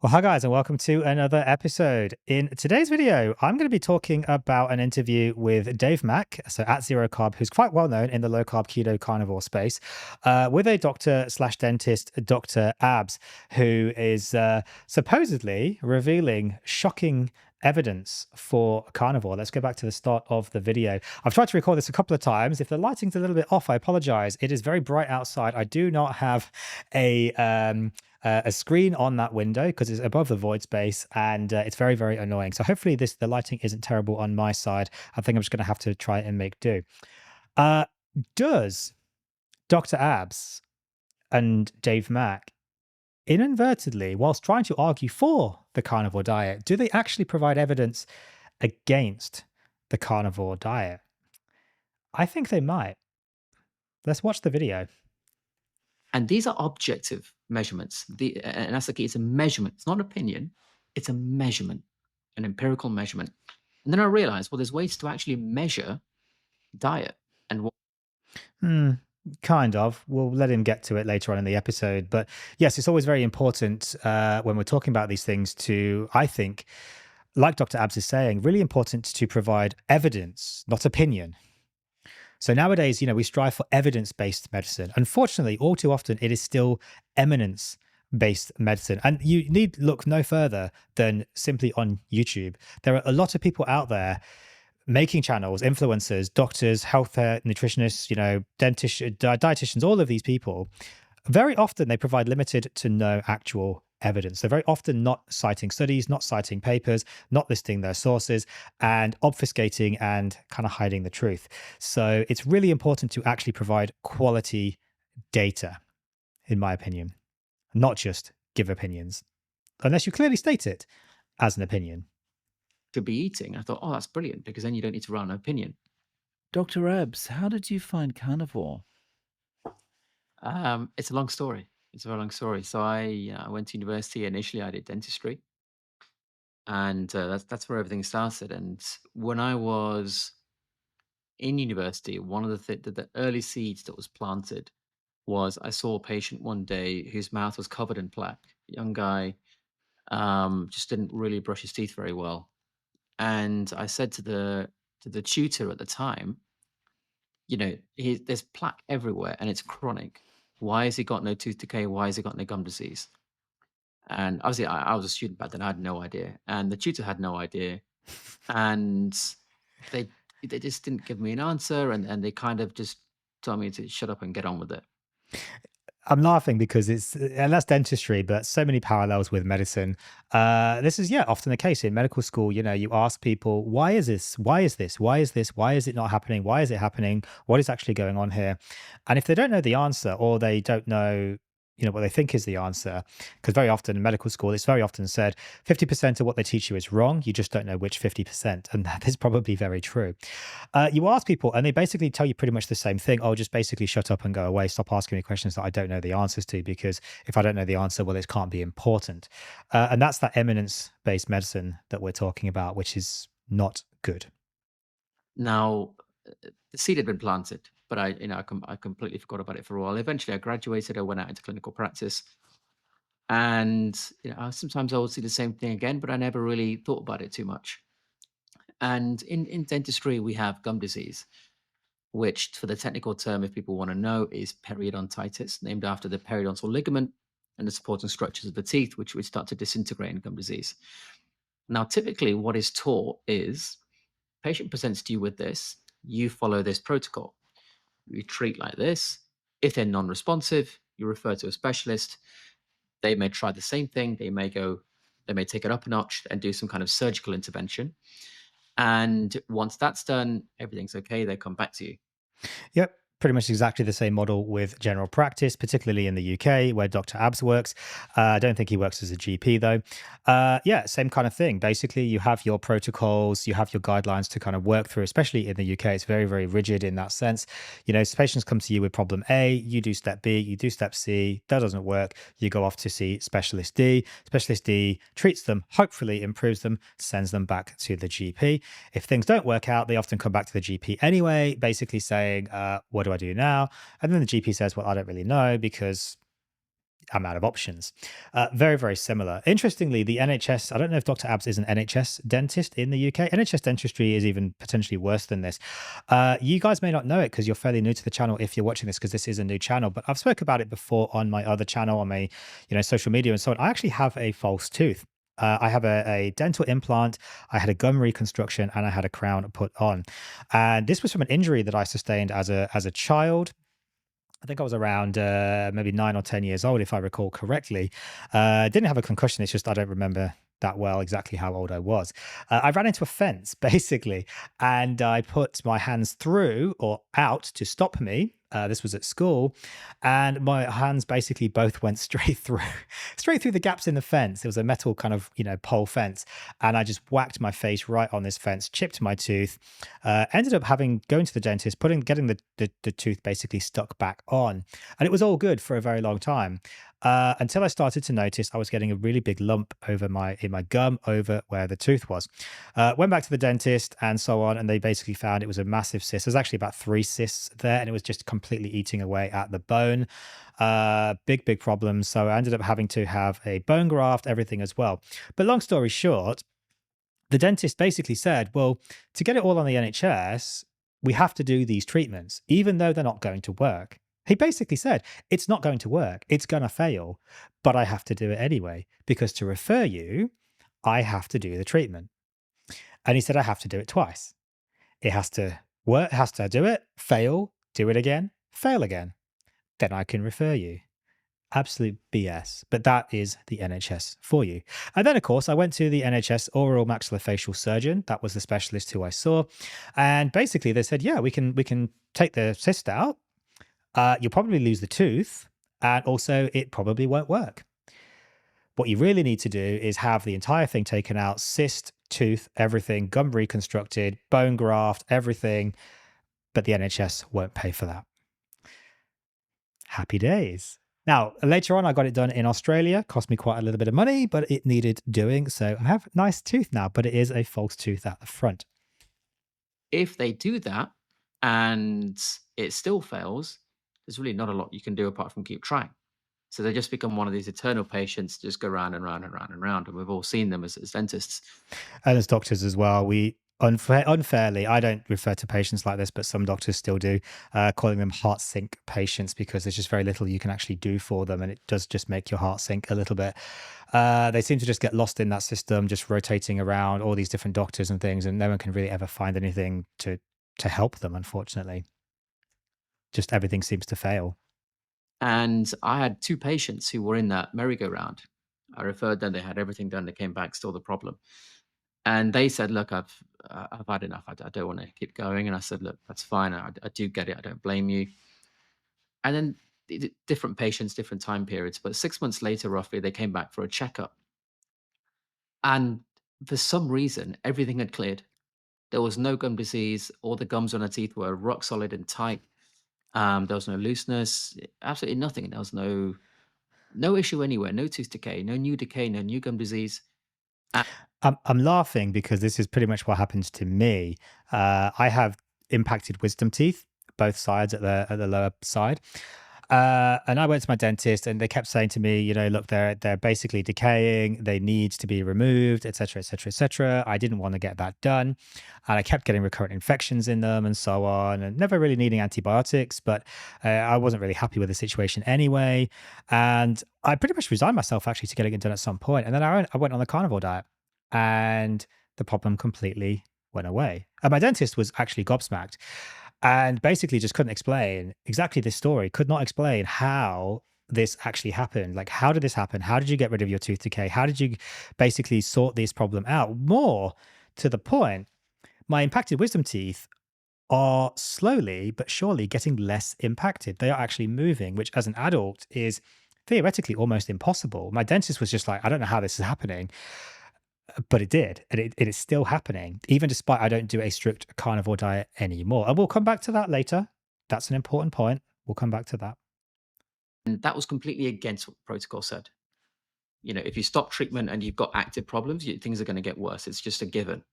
Well, hi guys, and welcome to another episode. In today's video, I'm going to be talking about an interview with Dave Mack, so at Zero Carb, who's quite well known in the low carb keto carnivore space, with a doctor slash dentist, Dr. Abs, who is supposedly revealing shocking evidence for carnivore. Let's go back to the start of the video. I've tried to record this a couple of times. If the lighting's a little bit off, I apologize. It is very bright outside. I do not have a screen on that window because it's above the void space, and it's very, very annoying. So hopefully the lighting isn't terrible on my side. I think I'm just going to have to try and make do. Uh, does Dr. Abs and Dave Mack inadvertently, whilst trying to argue for the carnivore diet, do they actually provide evidence against the carnivore diet? I think they might. Let's watch the video. And these are objective measurements. And that's the key. It's a measurement. It's not an opinion. It's a measurement, an empirical measurement. And then I realized, well, there's ways to actually measure diet and what. Kind of. We'll let him get to it later on in the episode. But yes, it's always very important when we're talking about these things to, I think, like Dr. Abs is saying, really important to provide evidence, not opinion. So nowadays, we strive for evidence-based medicine. Unfortunately, all too often, it is still eminence-based medicine. And you need look no further than simply on YouTube. There are a lot of people out there making channels, influencers, doctors, healthcare nutritionists, dentists, dietitians, all of these people. Very often they provide limited to no actual evidence. They're very often not citing studies, not citing papers, not listing their sources, and obfuscating and kind of hiding the truth. So it's really important to actually provide quality data, in my opinion, not just give opinions, unless you clearly state it as an opinion. To be eating. I thought, oh, that's brilliant because then you don't need to rely on an opinion. Dr. Abs, how did you find carnivore? It's a long story. It's a very long story. So I went to university. Initially, I did dentistry, and that's where everything started. And when I was in university, one of the early seeds that was planted was I saw a patient one day whose mouth was covered in plaque. A young guy, just didn't really brush his teeth very well. And I said to the tutor at the time, there's plaque everywhere and it's chronic. Why has he got no tooth decay? Why has he got no gum disease? And obviously, I was a student back then. I had no idea, and the tutor had no idea, and they they just didn't give me an answer, and they kind of just told me to shut up and get on with it. I'm laughing because and that's dentistry, but so many parallels with medicine. This is, yeah, often the case in medical school. You ask people, why is this? Why is this? Why is this? Why is it not happening? Why is it happening? What is actually going on here? And if they don't know the answer, or they don't know, what they think is the answer, because very often in medical school, it's very often said 50% of what they teach you is wrong. You just don't know which 50%. And that is probably very true. You ask people and they basically tell you pretty much the same thing. Oh, just basically shut up and go away. Stop asking me questions that I don't know the answers to, because if I don't know the answer, well, it can't be important. And that's that eminence-based medicine that we're talking about, which is not good. Now, the seed had been planted, but I completely forgot about it for a while. Eventually, I graduated. I went out into clinical practice, and sometimes I would see the same thing again, but I never really thought about it too much. And in dentistry, we have gum disease, which, for the technical term, if people want to know, is periodontitis, named after the periodontal ligament and the supporting structures of the teeth, which would start to disintegrate in gum disease. Now, typically, what is taught is patient presents to you with this, you follow this protocol. You treat like this. If they're non-responsive, you refer to a specialist. They may try the same thing. They may take it up a notch and do some kind of surgical intervention. And once that's done, everything's okay. They come back to you. Yep. Pretty much exactly the same model with general practice, particularly in the UK where Dr. Abs works. I don't think he works as a GP though. Yeah, same kind of thing. Basically, you have your protocols, you have your guidelines to kind of work through, especially in the UK. It's very, very rigid in that sense. Patients come to you with problem A, you do step B, you do step C, that doesn't work. You go off to see specialist D. Specialist D treats them, hopefully improves them, sends them back to the GP. If things don't work out, they often come back to the GP anyway, basically saying, what do I do now? And then the GP says, well, I don't really know, because amount of options. Very, very similar. Interestingly, the NHS, I don't know if Dr. Abs is an NHS dentist in the UK. NHS dentistry is even potentially worse than this. You guys may not know it because you're fairly new to the channel if you're watching this, because this is a new channel, but I've spoke about it before on my other channel, on my social media and so on. I actually have a false tooth. I have a dental implant, I had a gum reconstruction, and I had a crown put on. And this was from an injury that I sustained as a child. I think I was around maybe 9 or 10 years old, if I recall correctly. Didn't have a concussion. It's just I don't remember that well exactly how old I was. I ran into a fence, basically, and I put my hands through or out to stop me. This was at school, and my hands basically both went straight through, straight through the gaps in the fence. It was a metal kind of pole fence, and I just whacked my face right on this fence, chipped my tooth. Ended up going to the dentist, getting the tooth basically stuck back on, and it was all good for a very long time. Until I started to notice I was getting a really big lump in my gum over where the tooth was. Went back to the dentist and so on, and they basically found it was a massive cyst. There's actually about 3 cysts there, and it was just completely eating away at the bone. Big problems. So I ended up having to have a bone graft, everything as well. But long story short, the dentist basically said, well, to get it all on the NHS, we have to do these treatments, even though they're not going to work. He basically said, it's not going to work. It's going to fail, but I have to do it anyway, because to refer you, I have to do the treatment. And he said, I have to do it twice. It has to work, has to do it, fail, do it again, fail again. Then I can refer you. Absolute BS. But that is the NHS for you. And then, of course, I went to the NHS oral maxillofacial surgeon. That was the specialist who I saw. And basically they said, yeah, we can take the cyst out. You'll probably lose the tooth, and also it probably won't work. What you really need to do is have the entire thing taken out, cyst, tooth, everything, gum reconstructed, bone graft, everything, but the NHS won't pay for that. Happy days. Now, later on, I got it done in Australia. Cost me quite a little bit of money, but it needed doing. So I have a nice tooth now, but it is a false tooth at the front. If they do that and it still fails, there's really not a lot you can do apart from keep trying. So they just become one of these eternal patients, just go round and round and round and round. And we've all seen them as dentists. And as doctors as well, we unfairly, I don't refer to patients like this, but some doctors still do, calling them heart sink patients, because there's just very little you can actually do for them. And it does just make your heart sink a little bit. They seem to just get lost in that system, just rotating around all these different doctors and things. And no one can really ever find anything to help them, unfortunately. Just everything seems to fail. And I had 2 patients who were in that merry-go-round. I referred them, they had everything done, they came back, still the problem. And they said, look, I've had enough. I don't want to keep going. And I said, look, that's fine. I do get it. I don't blame you. And then different patients, different time periods. But 6 months later, roughly, they came back for a checkup. And for some reason, everything had cleared. There was no gum disease. All the gums on her teeth were rock solid and tight. There was no looseness, absolutely nothing. There was no issue anywhere, no tooth decay, no new gum disease. I'm laughing because this is pretty much what happens to me. I have impacted wisdom teeth, both sides at the lower side. And I went to my dentist, and they kept saying to me, look, they're basically decaying. They need to be removed, et cetera, et cetera, et cetera. I didn't want to get that done. And I kept getting recurrent infections in them and so on, and never really needing antibiotics. But I wasn't really happy with the situation anyway. And I pretty much resigned myself actually to getting it done at some point. And then I went on the carnivore diet, and the problem completely went away. And my dentist was actually gobsmacked, and basically just couldn't explain exactly this story, could not explain how this actually happened. Like, how did this happen? How did you get rid of your tooth decay? How did you basically sort this problem out? More to the point, my impacted wisdom teeth are slowly but surely getting less impacted. They are actually moving, which as an adult is theoretically almost impossible. My dentist was just like, I don't know how this is happening. But it did, and it is still happening, even despite I don't do a strict carnivore diet anymore. And we'll come back to that later. That's an important point. We'll come back to that. And that was completely against what the protocol said. If you stop treatment and you've got active problems, things are going to get worse. It's just a given.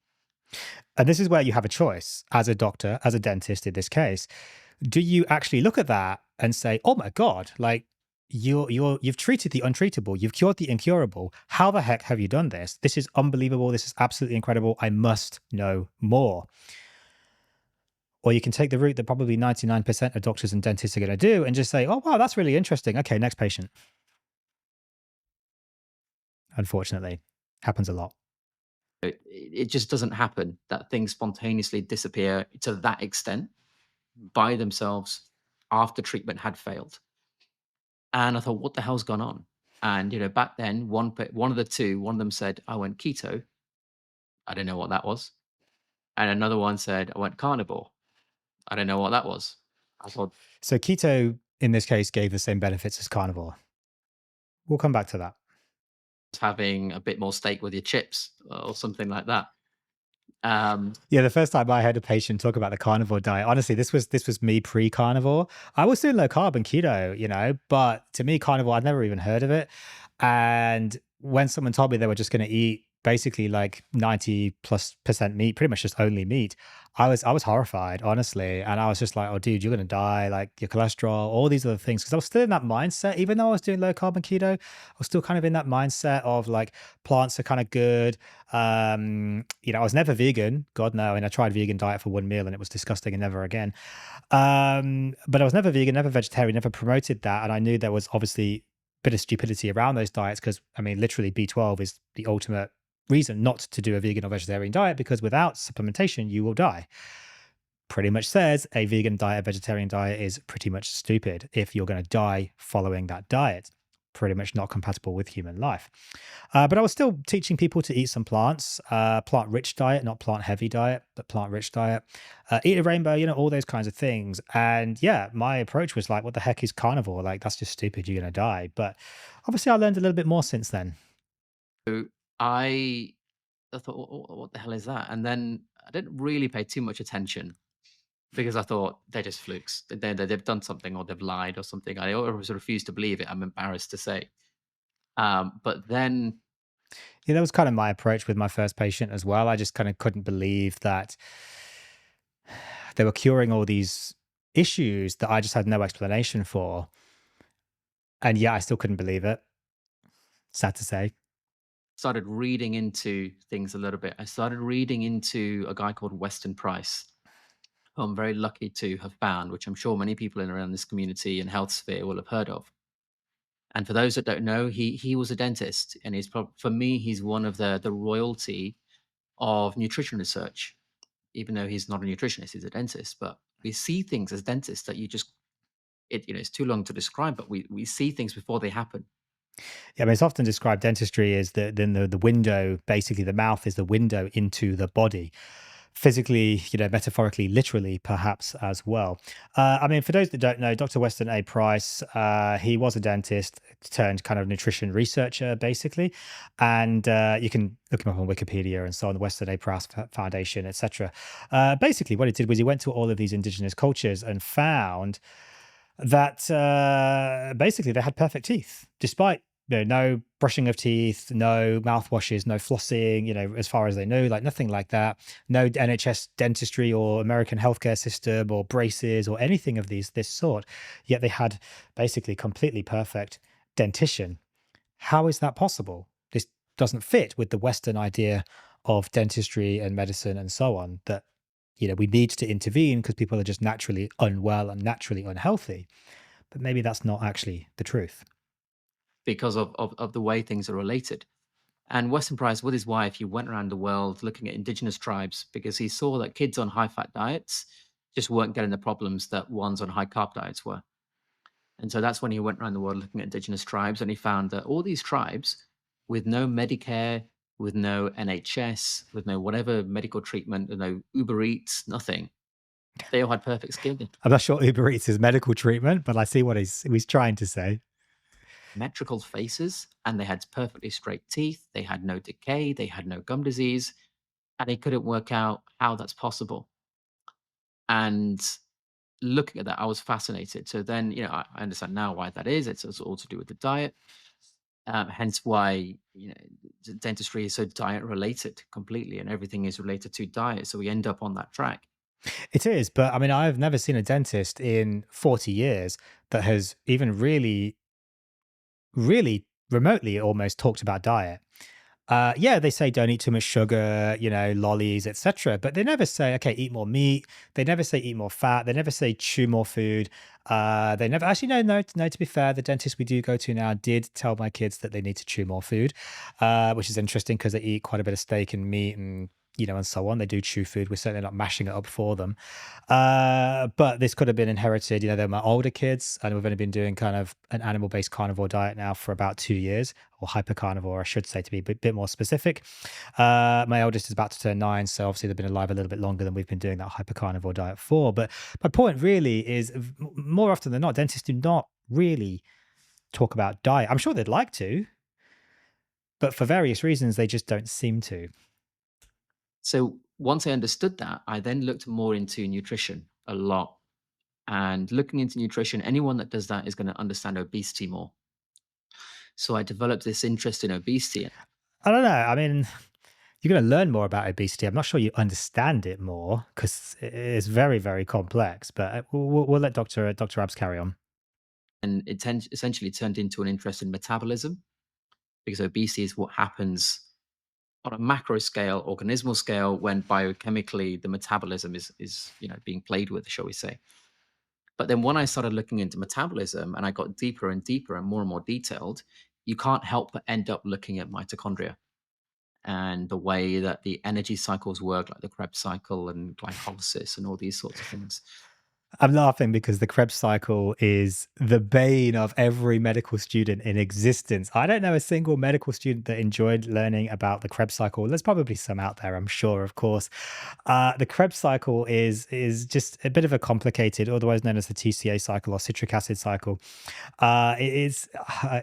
And this is where you have a choice as a doctor, as a dentist in this case. Do you actually look at that and say, oh my God, like you've treated the untreatable, you've cured the incurable. How the heck have you done this? This is unbelievable. This is absolutely incredible. I must know more. Or you can take the route that probably 99% of doctors and dentists are going to do and just say, oh, wow, that's really interesting. Okay, next patient. Unfortunately, happens a lot. It just doesn't happen that things spontaneously disappear to that extent by themselves after treatment had failed. And I thought, what the hell's gone on? And back then, one of the two, one of them said, I went keto. I didn't know what that was. And another one said, I went carnivore. I didn't know what that was. I thought, So keto, in this case, gave the same benefits as carnivore. We'll come back to that. having a bit more steak with your chips or something like that. Yeah, the first time I heard a patient talk about the carnivore diet, honestly, this was me pre-carnivore. I was doing low carb and keto, but to me, carnivore, I'd never even heard of it. And when someone told me they were just going to eat basically like 90+% meat, pretty much just only meat, I was horrified, honestly. And I was just like, oh, dude, you're going to die, like your cholesterol, all these other things. Because I was still in that mindset, even though I was doing low carb and keto, I was still kind of in that mindset of like plants are kind of good. I was never vegan. God no. And I tried vegan diet for one meal and it was disgusting and never again. But I was never vegan, never vegetarian, never promoted that. And I knew there was obviously a bit of stupidity around those diets because I mean, literally B12 is the ultimate reason not to do a vegan or vegetarian diet because without supplementation, you will die. Pretty much says a vegan diet, vegetarian diet is pretty much stupid if you're going to die following that diet. Pretty much not compatible with human life. But I was still teaching people to eat some plants, plant rich diet, not plant heavy diet, but plant rich diet. Eat a rainbow, all those kinds of things. And yeah, my approach was like, what the heck is carnivore? Like, that's just stupid. You're going to die. But obviously, I learned a little bit more since then. I I thought, What the hell is that?" And then I didn't really pay too much attention because I thought they're just flukes. They've done something or they've lied or something. I always refused to believe it. I'm embarrassed to say. But then Yeah, that was kind of my approach with my first patient as well. I just kind of couldn't believe that they were curing all these issues that I just had no explanation for. And yeah, I still couldn't believe it. Sad to say. started reading into things a little bit. I started reading into a guy called Weston Price, who I'm very lucky to have found, which I'm sure many people in around this community and health sphere will have heard of. And for those that don't know, he was a dentist, and for me, he's one of the royalty of nutrition research. Even though he's not a nutritionist, he's a dentist. But we see things as dentists that it's too long to describe, but we see things before they happen. Yeah, I mean, it's often described dentistry as the window, basically the mouth is the window into the body. Physically, metaphorically, literally, perhaps as well. I mean, for those that don't know, Dr. Weston A. Price, he was a dentist turned kind of nutrition researcher, basically. And you can look him up on Wikipedia and so on, the Weston A. Price Foundation, etc. Basically, what he did was he went to all of these indigenous cultures and found that basically they had perfect teeth, despite no brushing of teeth, no mouthwashes, no flossing, as far as they knew, like nothing like that. No NHS dentistry or American healthcare system or braces or anything of this sort. Yet they had basically completely perfect dentition. How is that possible? This doesn't fit with the Western idea of dentistry and medicine and so on, that we need to intervene because people are just naturally unwell and naturally unhealthy. But maybe that's not actually the truth. Because of the way things are related. And Weston Price, with his wife, he went around the world looking at indigenous tribes because he saw that kids on high fat diets just weren't getting the problems that ones on high carb diets were. And so that's when he went around the world looking at indigenous tribes, and he found that all these tribes with no Medicare, with no NHS, with no whatever medical treatment, no Uber Eats, nothing, they all had perfect skin. I'm not sure Uber Eats is medical treatment, but I see what he's trying to say. Symmetrical faces, and they had perfectly straight teeth. They had no decay. They had no gum disease, and they couldn't work out how that's possible. And looking at that, I was fascinated. So then, I understand now why that is. It's all to do with the diet. Hence why dentistry is so diet related completely, and everything is related to diet. So we end up on that track. It is, but I mean, I've never seen a dentist in 40 years that has even really really remotely almost talked about diet. Yeah, they say don't eat too much sugar, lollies, etc. But they never say, okay, eat more meat. They never say eat more fat. They never say chew more food. They never actually no. To be fair, the dentist we do go to now did tell my kids that they need to chew more food, which is interesting because they eat quite a bit of steak and meat and and so on. They do chew food. We're certainly not mashing it up for them. But this could have been inherited. They're my older kids, and we've only been doing kind of an animal-based carnivore diet now for about 2 years, or hypercarnivore, I should say, to be a bit more specific. My eldest is about to turn 9, so obviously they've been alive a little bit longer than we've been doing that hypercarnivore diet for. But my point really is, more often than not, dentists do not really talk about diet. I'm sure they'd like to, but for various reasons, they just don't seem to. So once I understood that, I then looked more into nutrition a lot. And looking into nutrition, anyone that does that is going to understand obesity more. So I developed this interest in obesity. I don't know. I mean, you're going to learn more about obesity. I'm not sure you understand it more because it's very, very complex. But we'll let Dr. Abs carry on. And it essentially turned into an interest in metabolism, because obesity is what happens on a macro scale, organismal scale, when biochemically the metabolism is being played with, shall we say. But then when I started looking into metabolism and I got deeper and deeper and more detailed, you can't help but end up looking at mitochondria and the way that the energy cycles work, like the Krebs cycle and glycolysis and all these sorts of things. I'm laughing because the Krebs cycle is the bane of every medical student in existence. I don't know a single medical student that enjoyed learning about the Krebs cycle. There's probably some out there, I'm sure, of course. The Krebs cycle is just a bit of a complicated, otherwise known as the TCA cycle or citric acid cycle. It is,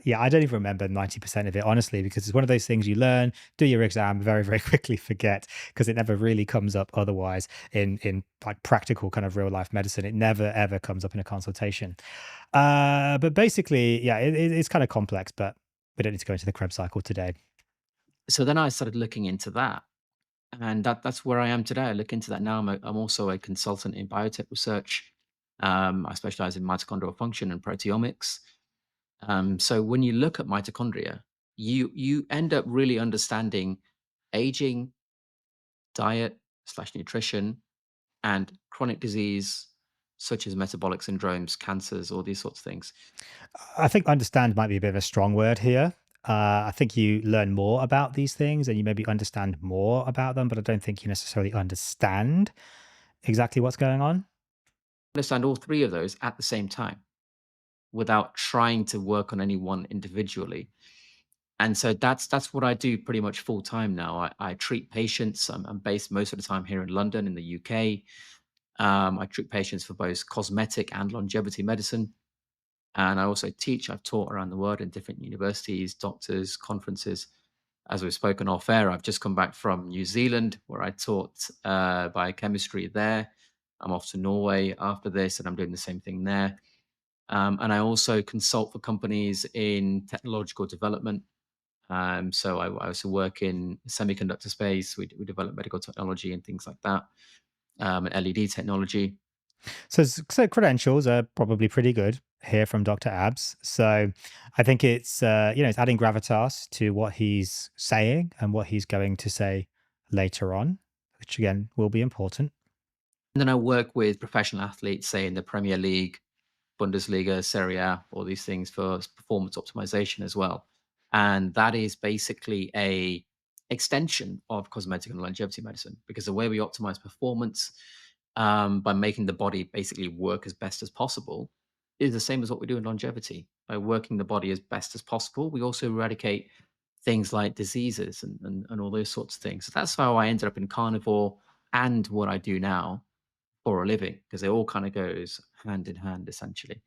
yeah, I don't even remember 90% of it, honestly, because it's one of those things you learn, do your exam, very, very quickly forget because it never really comes up otherwise in like practical kind of real life medicine. It never ever comes up in a consultation. But basically, yeah, it's kind of complex, but we don't need to go into the Krebs cycle today. So then I started looking into that. And that's where I am today. I look into that now. I'm also a consultant in biotech research. I specialize in mitochondrial function and proteomics. So when you look at mitochondria, you end up really understanding aging, diet slash nutrition, and chronic disease such as metabolic syndromes, cancers, all these sorts of things. I think understand might be a bit of a strong word here. I think you learn more about these things and you maybe understand more about them, but I don't think you necessarily understand exactly what's going on. Understand all three of those at the same time without trying to work on any one individually. And so that's what I do pretty much full time now. I treat patients. I'm based most of the time here in London, in the UK. I treat patients for both cosmetic and longevity medicine. And I also teach. I've taught around the world in different universities, doctors, conferences. As we've spoken off air, I've just come back from New Zealand where I taught biochemistry there. I'm off to Norway after this, and I'm doing the same thing there. And I also consult for companies in technological development. So I also work in semiconductor space. We develop medical technology and things like that, and LED technology. So credentials are probably pretty good here from Dr. Abs. So I think it's it's adding gravitas to what he's saying and what he's going to say later on, which again will be important. And then I work with professional athletes, say in the Premier League, Bundesliga, Serie A, all these things for performance optimization as well. And that is basically a extension of cosmetic and longevity medicine, because the way we optimize performance, by making the body basically work as best as possible, is the same as what we do in longevity. By working the body as best as possible, we also eradicate things like diseases and all those sorts of things. So that's how I ended up in carnivore and what I do now for a living, because it all kind of goes hand in hand essentially.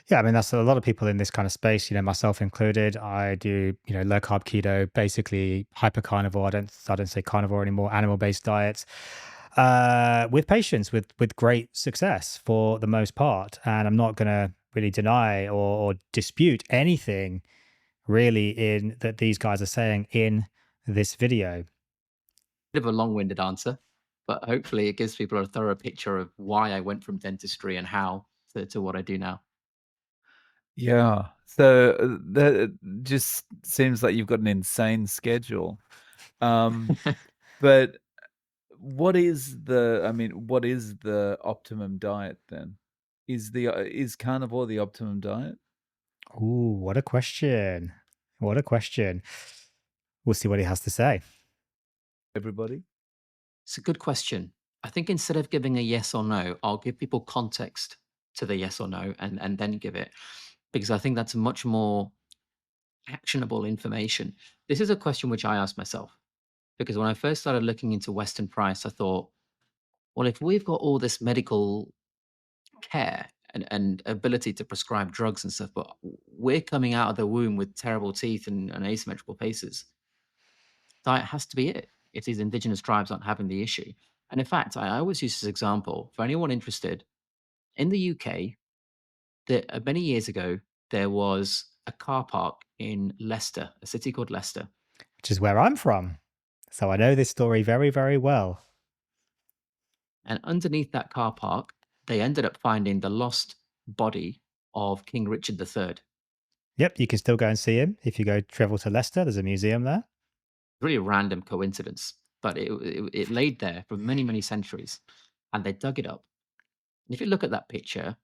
Yeah, I mean that's a lot of people in this kind of space, myself included. I do, low carb keto, basically hyper carnivore. I don't say carnivore anymore, animal based diets. With patients with great success for the most part. And I'm not gonna really deny or dispute anything really in that these guys are saying in this video. Bit of a long-winded answer, but hopefully it gives people a thorough picture of why I went from dentistry and how to what I do now. Yeah. So that just seems like you've got an insane schedule. But what is what is the optimum diet then? Is carnivore the optimum diet? Ooh, what a question. What a question. We'll see what he has to say. Everybody? It's a good question. I think instead of giving a yes or no, I'll give people context to the yes or no and then give it, because I think that's much more actionable information. This is a question which I asked myself because when I first started looking into Western price, I thought, well, if we've got all this medical care and ability to prescribe drugs and stuff, but we're coming out of the womb with terrible teeth and asymmetrical faces, diet has to be it if these indigenous tribes aren't having the issue. And in fact, I always use this example for anyone interested. In the UK, many years ago, there was a car park in Leicester, a city called Leicester. Which is where I'm from. So I know this story very, very well. And underneath that car park, they ended up finding the lost body of King Richard III. Yep, you can still go and see him if you go travel to Leicester. There's a museum there. Really a random coincidence, but it laid there for many, many centuries, and they dug it up. And if you look at that picture,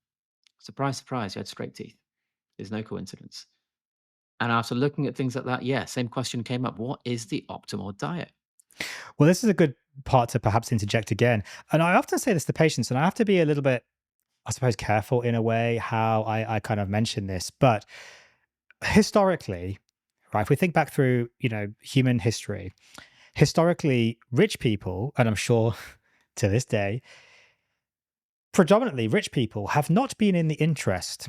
surprise, surprise, you had straight teeth. There's no coincidence. And after looking at things like that, yeah, same question came up. What is the optimal diet? Well, this is a good part to perhaps interject again. And I often say this to patients, and I have to be a little bit, I suppose, careful in a way how I kind of mention this. But historically, right, if we think back through, human history, historically, rich people, and I'm sure to this day, predominantly rich people have not been in the interest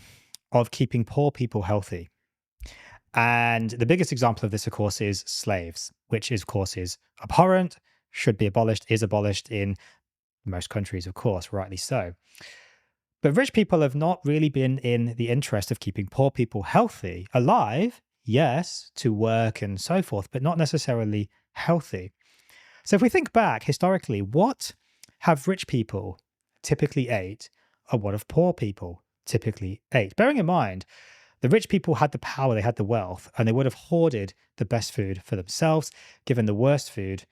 of keeping poor people healthy. And the biggest example of this, of course, is slaves, which is, of course, is abhorrent, should be abolished, is abolished in most countries, of course, rightly so. But rich people have not really been in the interest of keeping poor people healthy, alive, yes, to work and so forth, but not necessarily healthy. So if we think back historically, what have rich people typically ate and what have poor people typically ate? Bearing in mind, the rich people had the power, they had the wealth, and they would have hoarded the best food for themselves, given the worst food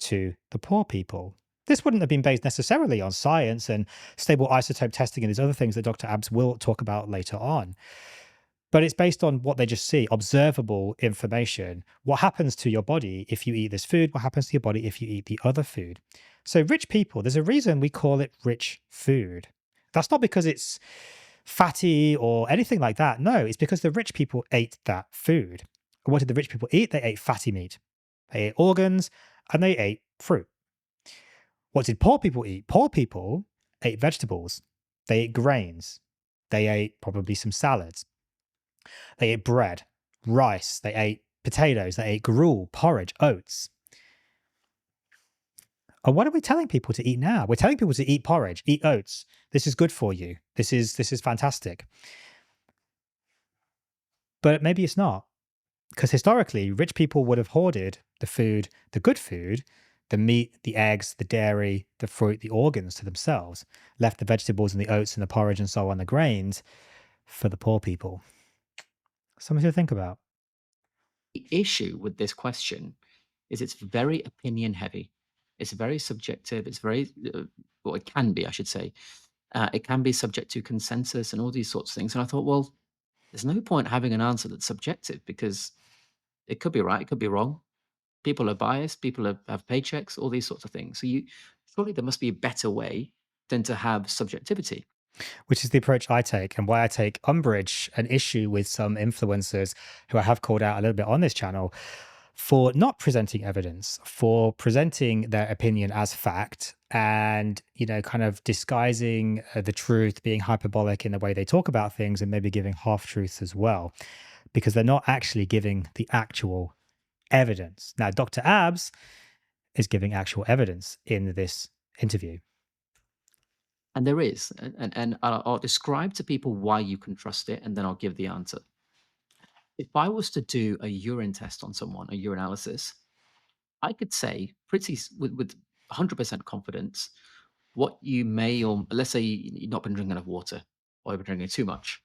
to the poor people. This wouldn't have been based necessarily on science and stable isotope testing and these other things that Dr. Abs will talk about later on. But it's based on what they just see, observable information. What happens to your body if you eat this food? What happens to your body if you eat the other food? So, rich people, there's a reason we call it rich food. That's not because it's fatty or anything like that. No, it's because the rich people ate that food. What did the rich people eat? They ate fatty meat, they ate organs, and they ate fruit. What did poor people eat? Poor people ate vegetables, they ate grains, they ate probably some salads, they ate bread, rice, they ate potatoes, they ate gruel, porridge, oats. And what are we telling people to eat now? We're telling people to eat porridge, eat oats. This is good for you. This is fantastic. But maybe it's not. Because historically, rich people would have hoarded the food, the good food, the meat, the eggs, the dairy, the fruit, the organs to themselves, left the vegetables and the oats and the porridge and so on, the grains, for the poor people. Something to think about. The issue with this question is it's very opinion heavy. It's very subjective. It's very, well, it can be, I should say. It can be subject to consensus and all these sorts of things. And I thought, well, there's no point having an answer that's subjective because it could be right, it could be wrong. People are biased, people have paychecks, all these sorts of things. So surely there must be a better way than to have subjectivity. Which is the approach I take and why I take umbrage and issue with some influencers who I have called out a little bit on this channel for not presenting evidence, for presenting their opinion as fact and, kind of disguising the truth, being hyperbolic in the way they talk about things and maybe giving half truths as well, because they're not actually giving the actual evidence. Now, Dr. Abs is giving actual evidence in this interview. And there is, and I'll describe to people why you can trust it, and then I'll give the answer. If I was to do a urine test on someone, a urinalysis, I could say with 100% confidence what you may, or let's say you've not been drinking enough water or you've been drinking too much.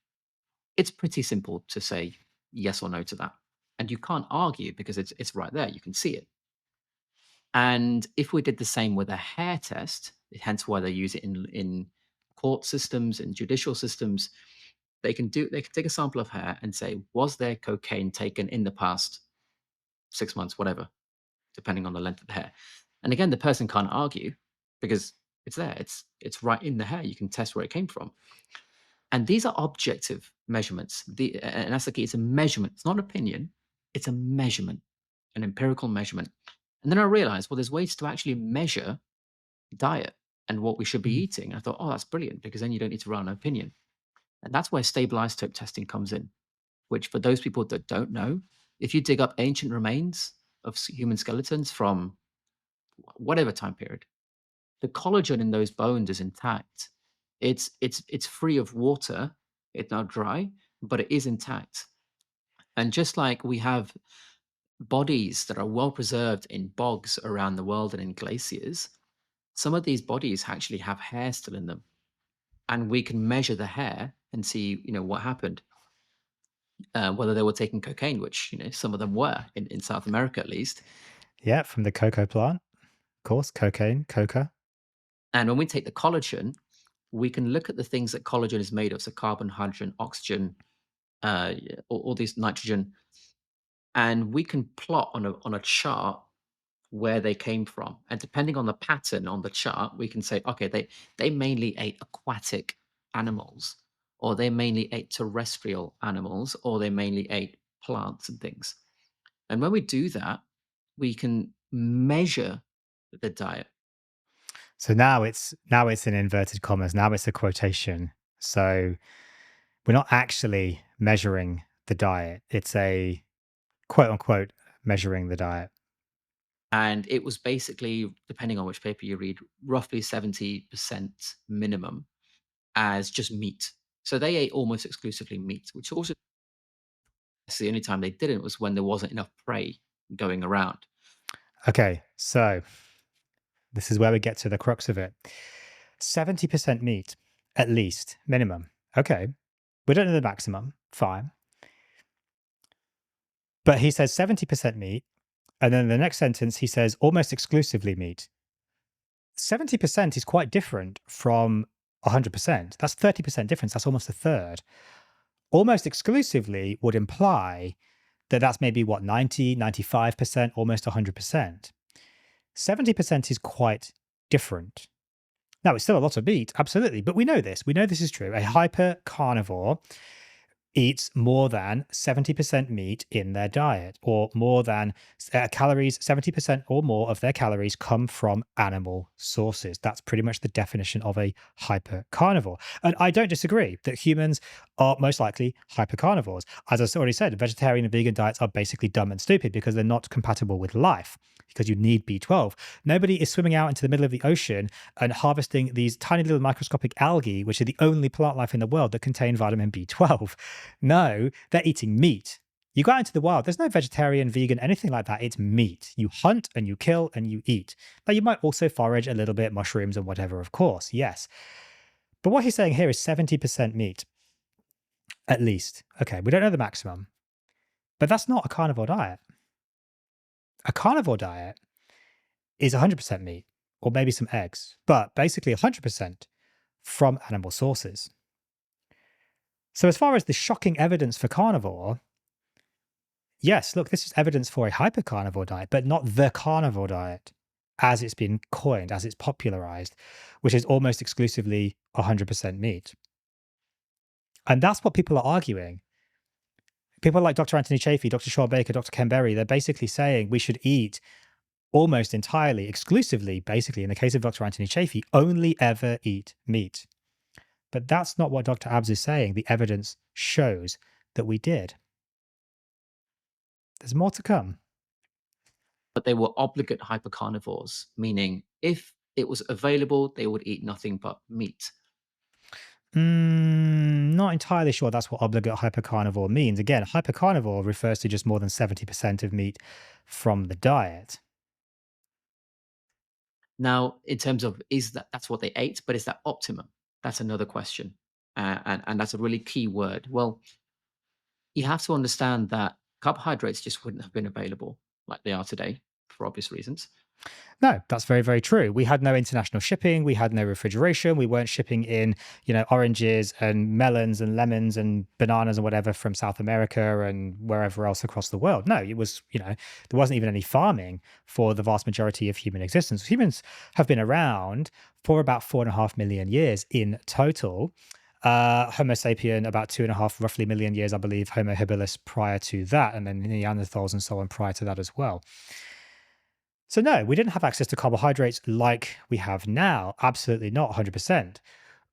It's pretty simple to say yes or no to that. And you can't argue because it's right there. You can see it. And if we did the same with a hair test, hence why they use it in court systems and judicial systems, they can take a sample of hair and say, was there cocaine taken in the past 6 months, whatever, depending on the length of the hair. And again, the person can't argue because it's there. It's right in the hair. You can test where it came from. And these are objective measurements. And that's the key. It's a measurement. It's not an opinion. It's a measurement, an empirical measurement. And then I realized, well, there's ways to actually measure diet and what we should be eating. I thought, oh, that's brilliant, because then you don't need to rely on an opinion. And that's where stable isotope testing comes in, which for those people that don't know, if you dig up ancient remains of human skeletons from whatever time period, the collagen in those bones is intact. It's free of water. It's not dry, but it is intact. And just like we have bodies that are well preserved in bogs around the world and in glaciers, some of these bodies actually have hair still in them, and we can measure the hair and see, what happened. Whether they were taking cocaine, which some of them were in South America at least. Yeah, from the cocoa plant, of course, cocaine, coca. And when we take the collagen, we can look at the things that collagen is made of, so carbon, hydrogen, oxygen, all these nitrogen, and we can plot on a chart where they came from. And depending on the pattern on the chart, we can say, okay, they mainly ate aquatic animals, or they mainly ate terrestrial animals, or they mainly ate plants and things. And when we do that, we can measure the diet. So now it's in inverted commas. Now it's a quotation. So we're not actually measuring the diet. It's a quote unquote measuring the diet. And it was basically, depending on which paper you read, roughly 70% minimum as just meat. So they ate almost exclusively meat, which also the only time they didn't was when there wasn't enough prey going around. Okay, so this is where we get to the crux of it. 70% meat, at least, minimum. Okay, we don't know the maximum. Fine. But he says 70% meat. And then the next sentence, he says almost exclusively meat. 70% is quite different from 100%. That's 30% difference. That's almost a third. Almost exclusively would imply that that's maybe what, 90, 95%, almost 100%. 70% is quite different. Now, it's still a lot of meat, absolutely, but we know this. We know this is true. A hyper carnivore eats more than 70% meat in their diet, or more than calories, 70% or more of their calories come from animal sources. That's pretty much the definition of a hyper carnivore. And I don't disagree that humans are most likely hyper carnivores. As I already said, vegetarian and vegan diets are basically dumb and stupid because they're not compatible with life, because you need B12. Nobody is swimming out into the middle of the ocean and harvesting these tiny little microscopic algae, which are the only plant life in the world that contain vitamin B12. No, they're eating meat. You go out into the wild, there's no vegetarian, vegan, anything like that. It's meat. You hunt and you kill and you eat. Now, you might also forage a little bit, mushrooms and whatever, of course, yes. But what he's saying here is 70% meat, at least. Okay, we don't know the maximum, but that's not a carnivore diet. A carnivore diet is 100% meat, or maybe some eggs, but basically 100% from animal sources. So as far as the shocking evidence for carnivore, yes, look, this is evidence for a hypercarnivore diet, but not the carnivore diet as it's been coined, as it's popularized, which is almost exclusively 100% meat. And that's what people are arguing. People like Dr. Anthony Chaffee, Dr. Sean Baker, Dr. Ken Berry, they're basically saying we should eat almost entirely, exclusively, basically, in the case of Dr. Anthony Chaffee, only ever eat meat. But that's not what Dr. Abs is saying. The evidence shows that we did. There's more to come. But they were obligate hypercarnivores, meaning if it was available, they would eat nothing but meat. Not entirely sure that's what obligate hypercarnivore means. Again, hypercarnivore refers to just more than 70% of meat from the diet. Now, in terms of that's what they ate, but is that optimum? That's another question. And that's a really key word. Well, you have to understand that carbohydrates just wouldn't have been available like they are today for obvious reasons. No, that's very, very true. We had no international shipping. We had no refrigeration. We weren't shipping in, oranges and melons and lemons and bananas and whatever from South America and wherever else across the world. No, it was, there wasn't even any farming for the vast majority of human existence. Humans have been around for about 4.5 million years in total. Homo sapien about 2.5 roughly million years, I believe. Homo habilis prior to that, and then Neanderthals and so on prior to that as well. So no, we didn't have access to carbohydrates like we have now. Absolutely not, 100%.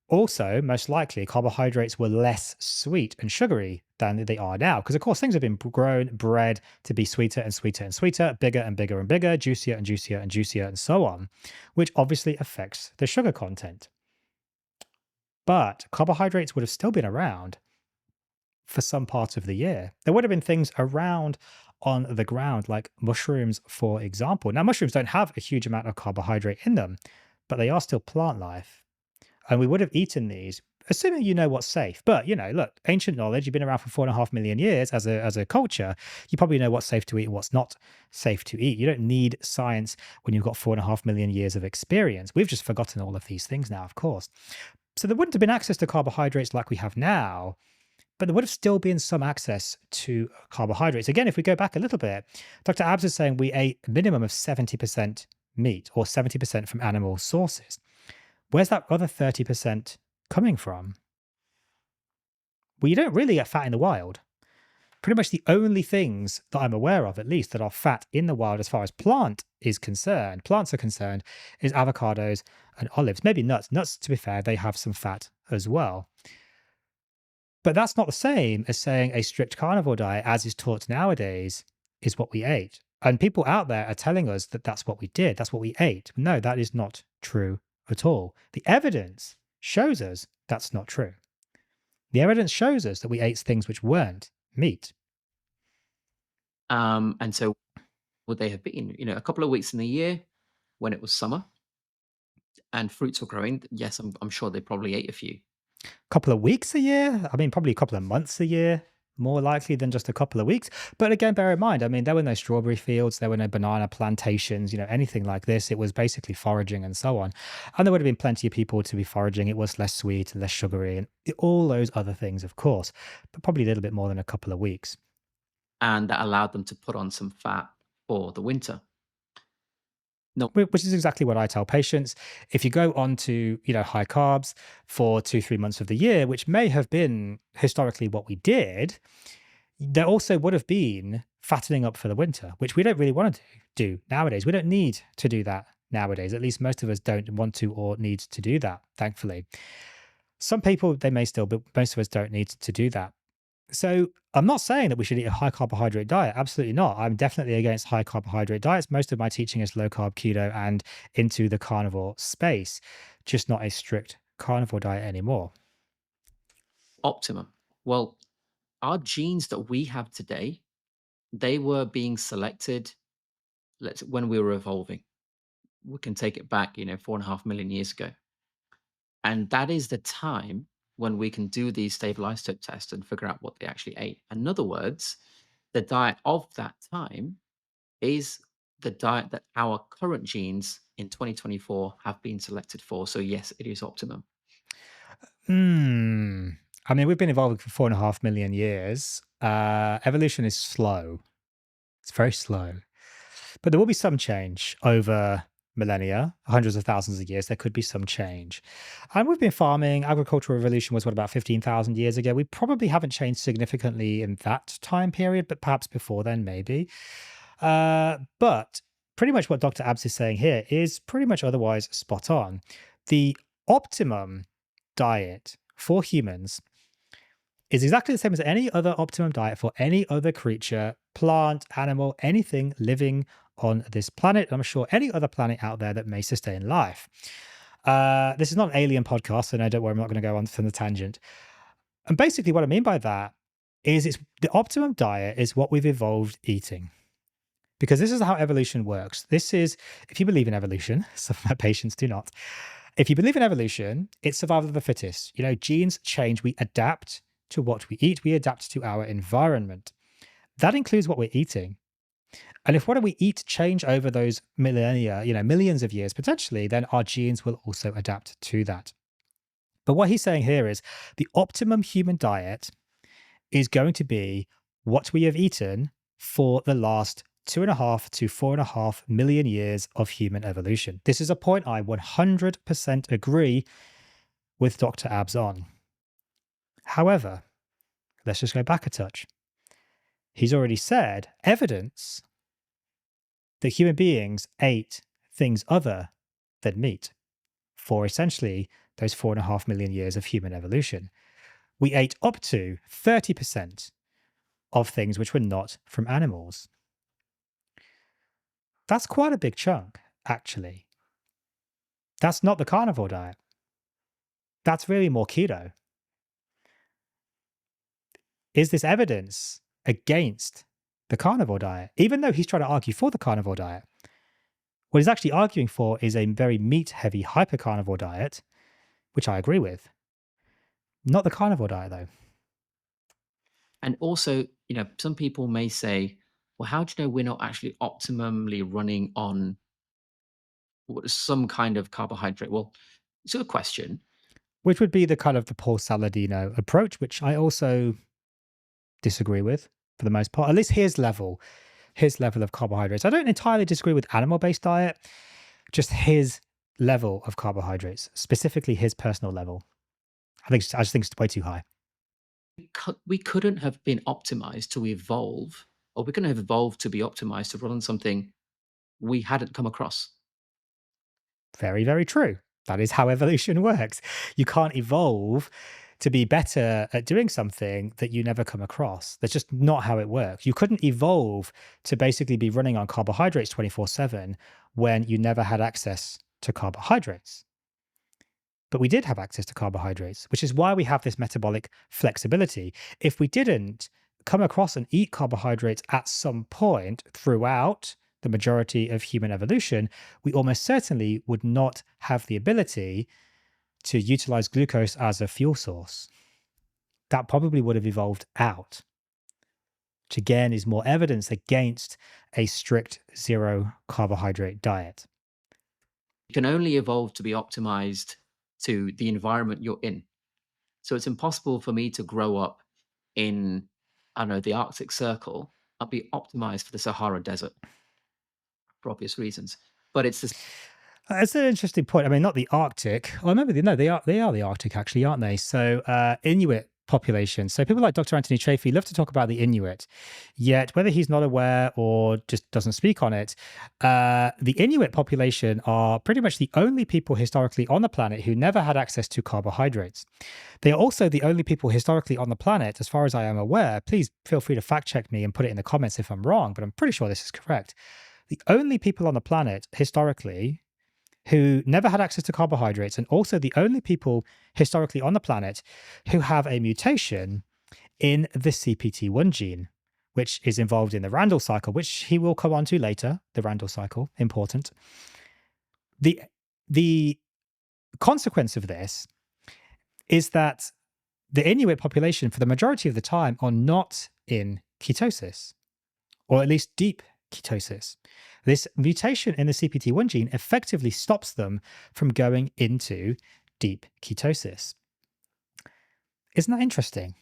Also, most likely, carbohydrates were less sweet and sugary than they are now. Because, of course, things have been bred to be sweeter and sweeter and sweeter, bigger and bigger and bigger, juicier and juicier and juicier, and so on, which obviously affects the sugar content. But carbohydrates would have still been around for some part of the year. There would have been things around on the ground, like mushrooms, for example. Now, mushrooms don't have a huge amount of carbohydrate in them, but they are still plant life. And we would have eaten these, assuming you know what's safe. But, look, ancient knowledge, you've been around for 4.5 million years as a culture. You probably know what's safe to eat and what's not safe to eat. You don't need science when you've got 4.5 million years of experience. We've just forgotten all of these things now, of course. So there wouldn't have been access to carbohydrates like we have now, but there would have still been some access to carbohydrates. Again, if we go back a little bit, Dr. Abbs is saying we ate a minimum of 70% meat or 70% from animal sources. Where's that other 30% coming from? Well, you don't really get fat in the wild. Pretty much the only things that I'm aware of, at least, that are fat in the wild as far as plants are concerned, is avocados and olives. Maybe nuts. Nuts, to be fair, they have some fat as well. But that's not the same as saying a strict carnivore diet, as is taught nowadays, is what we ate. And people out there are telling us that that's what we did, that's what we ate. No, that is not true at all. The evidence shows us that's not true. The evidence shows us that we ate things which weren't meat. And so would they have been, a couple of weeks in the year when it was summer and fruits were growing? Yes, I'm sure they probably ate a few. Couple of weeks a year? I mean, probably a couple of months a year, more likely than just a couple of weeks. But again, bear in mind, I mean, there were no strawberry fields, there were no banana plantations, anything like this. It was basically foraging and so on. And there would have been plenty of people to be foraging. It was less sweet and less sugary and all those other things, of course, but probably a little bit more than a couple of weeks. And that allowed them to put on some fat for the winter. No. Which is exactly what I tell patients. If you go on to, high carbs for 2-3 months of the year, which may have been historically what we did, there also would have been fattening up for the winter, which we don't really want to do nowadays. We don't need to do that nowadays. At least most of us don't want to or need to do that, thankfully. Some people, they may still, but most of us don't need to do that. So I'm not saying that we should eat a high carbohydrate diet. Absolutely not. I'm definitely against high carbohydrate diets. Most of my teaching is low carb, keto, and into the carnivore space, just not a strict carnivore diet anymore. Optimum. Well, our genes that we have today, they were being selected when we were evolving. We can take it back, 4.5 million years ago. And that is the time when we can do these stable isotope tests and figure out what they actually ate. In other words, the diet of that time is the diet that our current genes in 2024 have been selected for. So yes, it is optimum. I mean, we've been evolving for 4.5 million years. Evolution is slow. It's very slow. But there will be some change over millennia, hundreds of thousands of years. There could be some change. And we've been farming. Agricultural revolution was about 15,000 years ago. We probably haven't changed significantly in that time period, but perhaps before then, maybe. But pretty much what Dr. Abbs is saying here is pretty much otherwise spot on. The optimum diet for humans is exactly the same as any other optimum diet for any other creature, plant, animal, anything living on this planet. I'm sure any other planet out there that may sustain life. This is not an alien podcast, so no, don't worry, I'm not going to go on from the tangent. And basically what I mean by that is it's the optimum diet is what we've evolved eating. Because this is how evolution works. This is, if you believe in evolution, some of my patients do not. If you believe in evolution, it's survival of the fittest. Genes change, we adapt to what we eat, we adapt to our environment. That includes what we're eating. And if what we eat change over those millennia, millions of years potentially, then our genes will also adapt to that. But what he's saying here is the optimum human diet is going to be what we have eaten for the last 2.5 to 4.5 million years of human evolution. This is a point I 100% agree with Dr. Abs on. However, let's just go back a touch. He's already said evidence that human beings ate things other than meat for essentially those 4.5 million years of human evolution. We ate up to 30% of things which were not from animals. That's quite a big chunk, actually. That's not the carnivore diet. That's really more keto. Is this evidence against the carnivore diet? Even though he's trying to argue for the carnivore diet, what he's actually arguing for is a very meat-heavy hypercarnivore diet, which I agree with. Not the carnivore diet, though. And also, some people may say, well, how do you know we're not actually optimally running on some kind of carbohydrate? Well, it's a good question. Which would be the kind of the Paul Saladino approach, which I also disagree with for the most part, at least his level of carbohydrates. I don't entirely disagree with animal-based diet, just his level of carbohydrates, specifically his personal level. I just think it's way too high. We couldn't have been optimized to evolve, or we couldn't have evolved to be optimized to run on something we hadn't come across. Very, very true. That is how evolution works. You can't evolve to be better at doing something that you never come across. That's just not how it works. You couldn't evolve to basically be running on carbohydrates 24/7 when you never had access to carbohydrates. But we did have access to carbohydrates, which is why we have this metabolic flexibility. If we didn't come across and eat carbohydrates at some point throughout the majority of human evolution, we almost certainly would not have the ability to utilize glucose as a fuel source. That probably would have evolved out, which again is more evidence against a strict zero carbohydrate diet. You can only evolve to be optimized to the environment you're in. So it's impossible for me to grow up in, I don't know, the Arctic Circle. I'll be optimized for the Sahara Desert for obvious reasons. But it's this. It's an interesting point. I mean, not the Arctic. Oh, remember, no, they are the Arctic, actually, aren't they? So Inuit population. So people like Dr. Anthony Chaffee love to talk about the Inuit, yet whether he's not aware or just doesn't speak on it, the Inuit population are pretty much the only people historically on the planet who never had access to carbohydrates. They are also the only people historically on the planet, as far as I am aware. Please feel free to fact check me and put it in the comments if I'm wrong, but I'm pretty sure this is correct. The only people on the planet historically who never had access to carbohydrates, and also the only people historically on the planet who have a mutation in the CPT1 gene, which is involved in the Randall cycle, which he will come on to later. The Randall cycle, important. The consequence of this is that the Inuit population, for the majority of the time, are not in ketosis, or at least deep ketosis. This mutation in the CPT1 gene effectively stops them from going into deep ketosis. Isn't that interesting?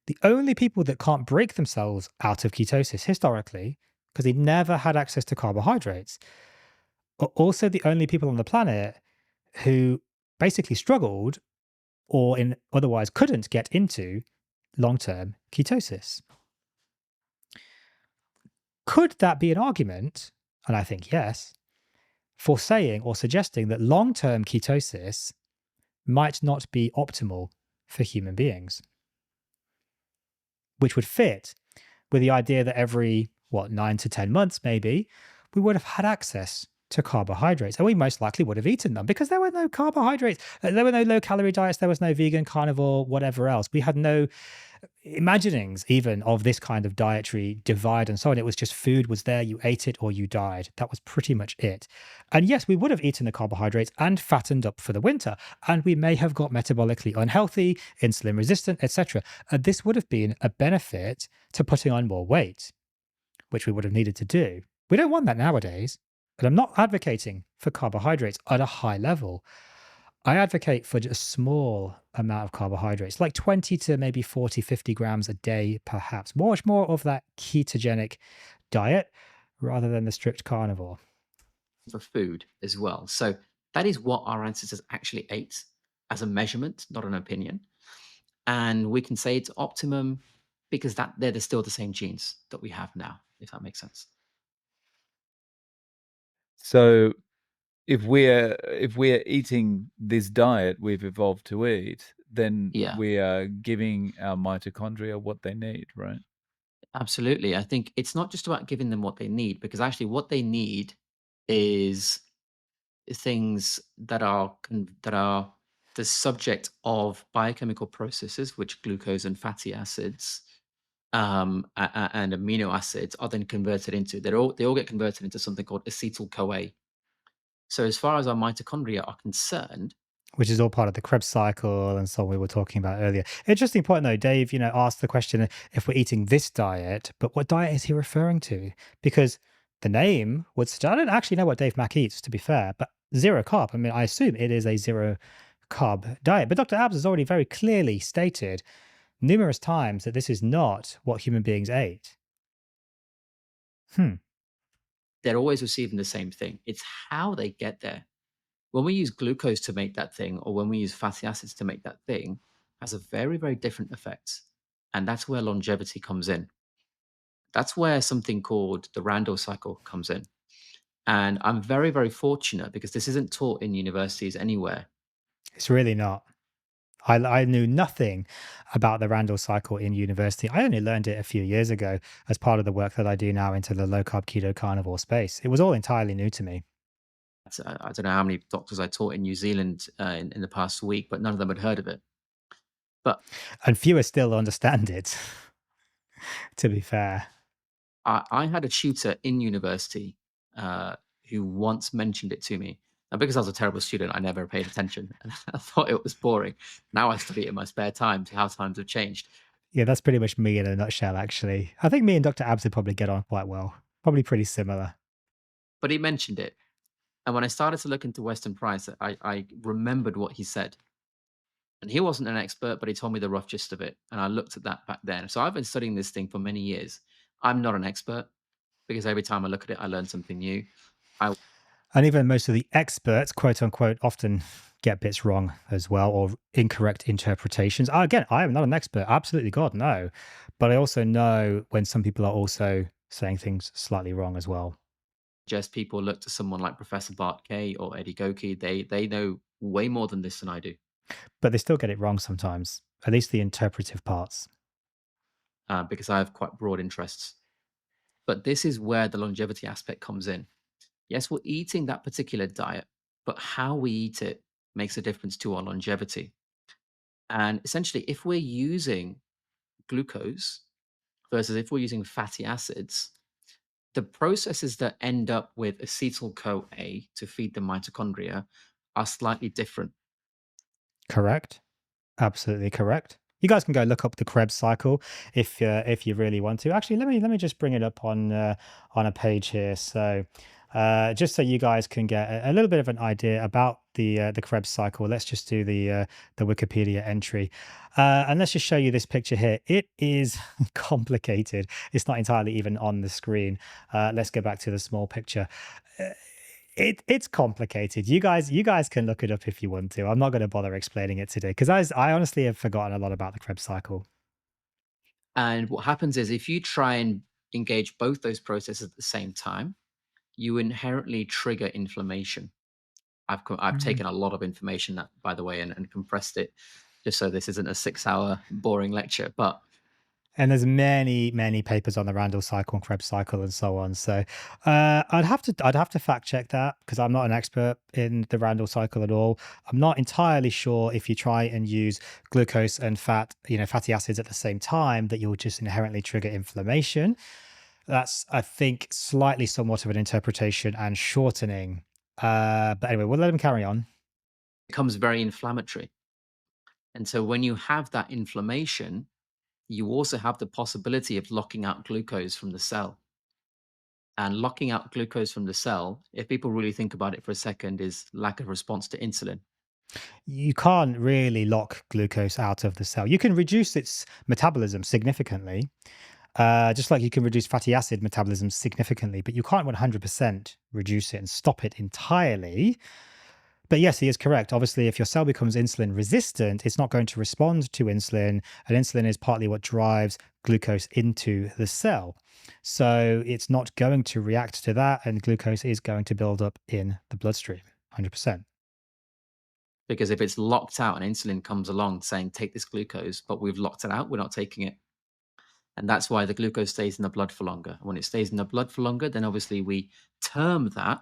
The only people that can't break themselves out of ketosis historically, because they never had access to carbohydrates, are also the only people on the planet who basically struggled or otherwise couldn't get into long-term ketosis. Could that be an argument, and I think yes, for saying or suggesting that long-term ketosis might not be optimal for human beings? Which would fit with the idea that every, 9 to 10 months maybe, we would have had access to carbohydrates. And we most likely would have eaten them because there were no carbohydrates. There were no low calorie diets. There was no vegan, carnivore, whatever else. We had no imaginings even of this kind of dietary divide and so on. It was just food was there, you ate it or you died. That was pretty much it. And yes, we would have eaten the carbohydrates and fattened up for the winter. And we may have got metabolically unhealthy, insulin resistant, etc. And this would have been a benefit to putting on more weight, which we would have needed to do. We don't want that nowadays. And I'm not advocating for carbohydrates at a high level. I advocate for a small amount of carbohydrates, like 20 to maybe 40, 50 grams a day, perhaps. Much more of that ketogenic diet rather than the strict carnivore. For food as well. So that is what our ancestors actually ate as a measurement, not an opinion. And we can say it's optimum because that they're still the same genes that we have now, if that makes sense. So if we're eating this diet we've evolved to eat, then Yeah, we are giving our mitochondria what they need, right? absolutely. I think it's not just about giving them what they need, because actually what they need is things that are the subject of biochemical processes, which glucose and fatty acids and amino acids are then converted into. They all get converted into something called acetyl CoA. So as far as our mitochondria are concerned, Which is all part of the Krebs cycle and so on we were talking about earlier. Interesting point though, Dave, asked the question if we're eating this diet, but what diet is he referring to? Because the name would suggest, I don't actually know what Dave Mack eats, to be fair, but zero carb. I mean, I assume it is a zero carb diet. But Dr. Abbs has already very clearly stated numerous times that this is not what human beings ate. Hmm. they're always receiving the same thing. It's how they get there. When we use glucose to make that thing, or when we use fatty acids to make that thing, has a very, very different effect. And that's where longevity comes in. That's where something called the Randall cycle comes in. And I'm very, very fortunate because this isn't taught in universities anywhere. It's really not. I knew nothing about the Randall cycle in university. I only learned it a few years ago as part of the work that I do now into the low carb keto carnivore space. It was all entirely new to me. I don't know how many doctors I taught in New Zealand in the past week, but none of them had heard of it. But And fewer still understand it, to be fair. I had a tutor in university who once mentioned it to me. And because I was a terrible student, I never paid attention. And I thought it was boring. Now I study it in my spare time to how times have changed. Yeah, that's pretty much me in a nutshell, actually. I think me and Dr. Abs would probably get on quite well. Probably pretty similar. But he mentioned it. And when I started to look into Western Price, I remembered what he said. And he wasn't an expert, but he told me the rough gist of it. And I looked at that back then. So I've been studying this thing for many years. I'm not an expert because every time I look at it, I learn something new. And even most of the experts, quote unquote, often get bits wrong as well or incorrect interpretations. Again, I am not an expert. Absolutely, God, no. But I also know when some people are also saying things slightly wrong as well. Just people look to someone like Professor Bart Kay or Eddie Goki. They know way more than this than I do. But they still get it wrong sometimes, at least the interpretive parts. Because I have quite broad interests. But this is where the longevity aspect comes in. Yes, we're eating that particular diet, but how we eat it makes a difference to our longevity. And essentially, if we're using glucose versus if we're using fatty acids, the processes that end up with acetyl CoA to feed the mitochondria are slightly different. Correct. Absolutely correct. You guys can go look up the Krebs cycle if you really want to. Actually, let me just bring it up on a page here. So just so you guys can get a little bit of an idea about the Krebs cycle, let's just do the Wikipedia entry, and let's just show you this picture here. It is complicated. It's not entirely even on the screen. Let's go back to the small picture. Uh, it's complicated. You guys can look it up if you want to. I'm not going to bother explaining it today because I honestly have forgotten a lot about the Krebs cycle. And what happens is if you try and engage both those processes at the same time, you inherently trigger inflammation. I've Mm. taken a lot of information that, by the way, and compressed it just so this isn't a 6-hour boring lecture. But And there's many papers on the Randall cycle and Krebs cycle and so on. So I'd have to fact check that because I'm not an expert in the Randall cycle at all. I'm not entirely sure if you try and use glucose and fat, fatty acids at the same time, that you'll just inherently trigger inflammation. That's, I think, slightly somewhat of an interpretation and shortening. But anyway, we'll let him carry on. Becomes very inflammatory. And so when you have that inflammation, you also have the possibility of locking out glucose from the cell. And locking out glucose from the cell, if people really think about it for a second, is lack of response to insulin. You can't really lock glucose out of the cell. You can reduce its metabolism significantly, just like you can reduce fatty acid metabolism significantly, but you can't 100% reduce it and stop it entirely. But yes, he is correct. Obviously, if your cell becomes insulin resistant, it's not going to respond to insulin, and insulin is partly what drives glucose into the cell. So it's not going to react to that, and glucose is going to build up in the bloodstream, 100%. Because if it's locked out and insulin comes along saying, take this glucose, but we've locked it out, we're not taking it. And that's why the glucose stays in the blood for longer. When it stays in the blood for longer, then obviously we term that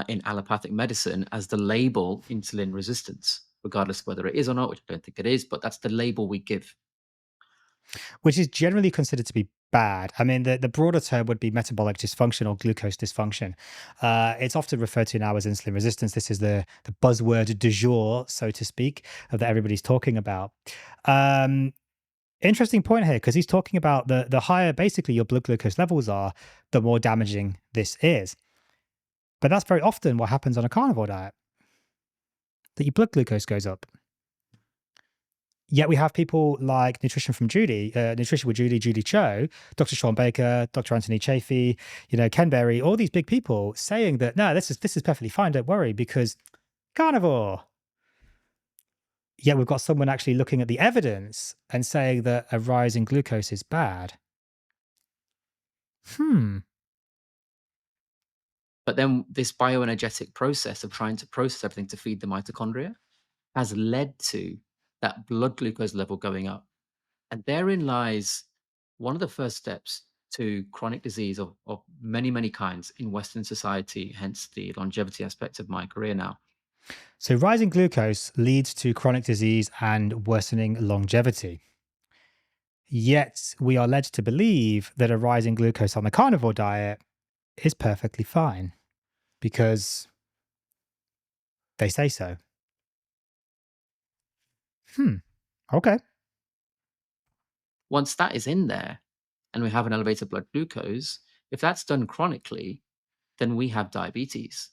in allopathic medicine as the label insulin resistance, regardless of whether it is or not, which I don't think it is, but that's the label we give. Which is generally considered to be bad. I mean, the broader term would be metabolic dysfunction or glucose dysfunction. It's often referred to now as insulin resistance. This is the buzzword du jour, so to speak, that everybody's talking about. Interesting point here, because he's talking about the higher basically your blood glucose levels are, the more damaging this is. But that's very often what happens on a carnivore diet, that your blood glucose goes up. Yet we have people like Nutrition with Judy Cho, Dr. Sean Baker, Dr. Anthony Chafee, Ken Berry, all these big people saying that, no, this is perfectly fine, don't worry, because carnivore. Yet we've got someone actually looking at the evidence and saying that a rise in glucose is bad. But then this bioenergetic process of trying to process everything to feed the mitochondria has led to that blood glucose level going up. And therein lies one of the first steps to chronic disease of many kinds in Western society, hence the longevity aspect of my career now. So rising glucose leads to chronic disease and worsening longevity. Yet we are led to believe that a rise in glucose on the carnivore diet is perfectly fine because they say so. Okay. Once that is in there and we have an elevated blood glucose, if that's done chronically, then we have diabetes.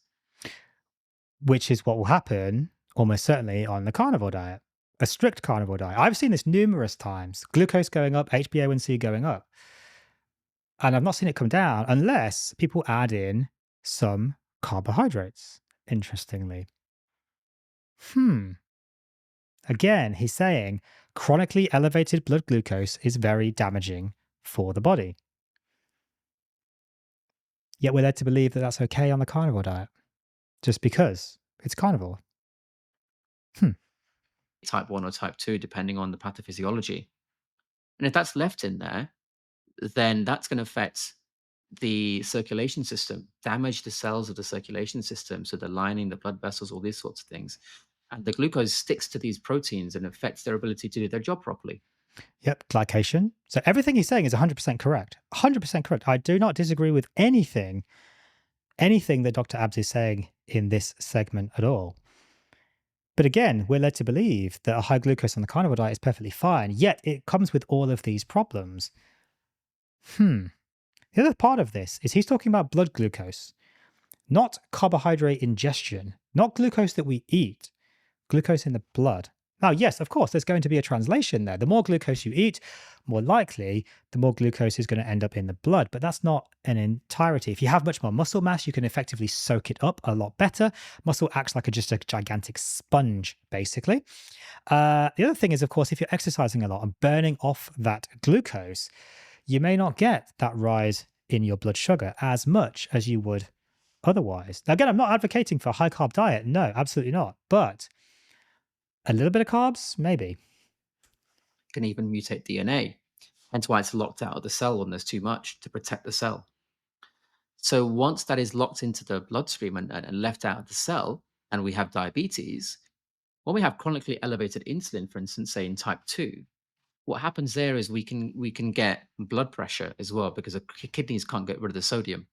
Which is what will happen almost certainly on the carnivore diet, a strict carnivore diet. I've seen this numerous times, glucose going up, HbA1c going up. And I've not seen it come down unless people add in some carbohydrates, interestingly. Again, he's saying chronically elevated blood glucose is very damaging for the body. Yet we're led to believe that that's okay on the carnivore diet, just because it's carnivore. Type 1 or type 2, depending on the pathophysiology. And if that's left in there, then that's going to affect the circulation system, damage the cells of the circulation system. So the lining, the blood vessels, all these sorts of things. And the glucose sticks to these proteins and affects their ability to do their job properly. Yep, glycation. So everything he's saying is 100% correct. 100% correct. I do not disagree with anything that Dr. Abs is saying in this segment at all. But again, we're led to believe that a high glucose on the carnivore diet is perfectly fine, yet it comes with all of these problems. The other part of this is he's talking about blood glucose, not carbohydrate ingestion, not glucose that we eat, glucose in the blood. Now, yes, of course, there's going to be a translation there. The more glucose you eat, more likely, the more glucose is going to end up in the blood. But that's not an entirety. If you have much more muscle mass, you can effectively soak it up a lot better. Muscle acts like just a gigantic sponge, basically. The other thing is, of course, if you're exercising a lot and burning off that glucose, you may not get that rise in your blood sugar as much as you would otherwise. Now, again, I'm not advocating for a high carb diet. No, absolutely not. But a little bit of carbs, maybe. Can even mutate DNA. Hence why it's locked out of the cell when there's too much to protect the cell. So once that is locked into the bloodstream and left out of the cell, and we have diabetes, when we have chronically elevated insulin, for instance, say in type 2, what happens there is we can get blood pressure as well because the kidneys can't get rid of the sodium.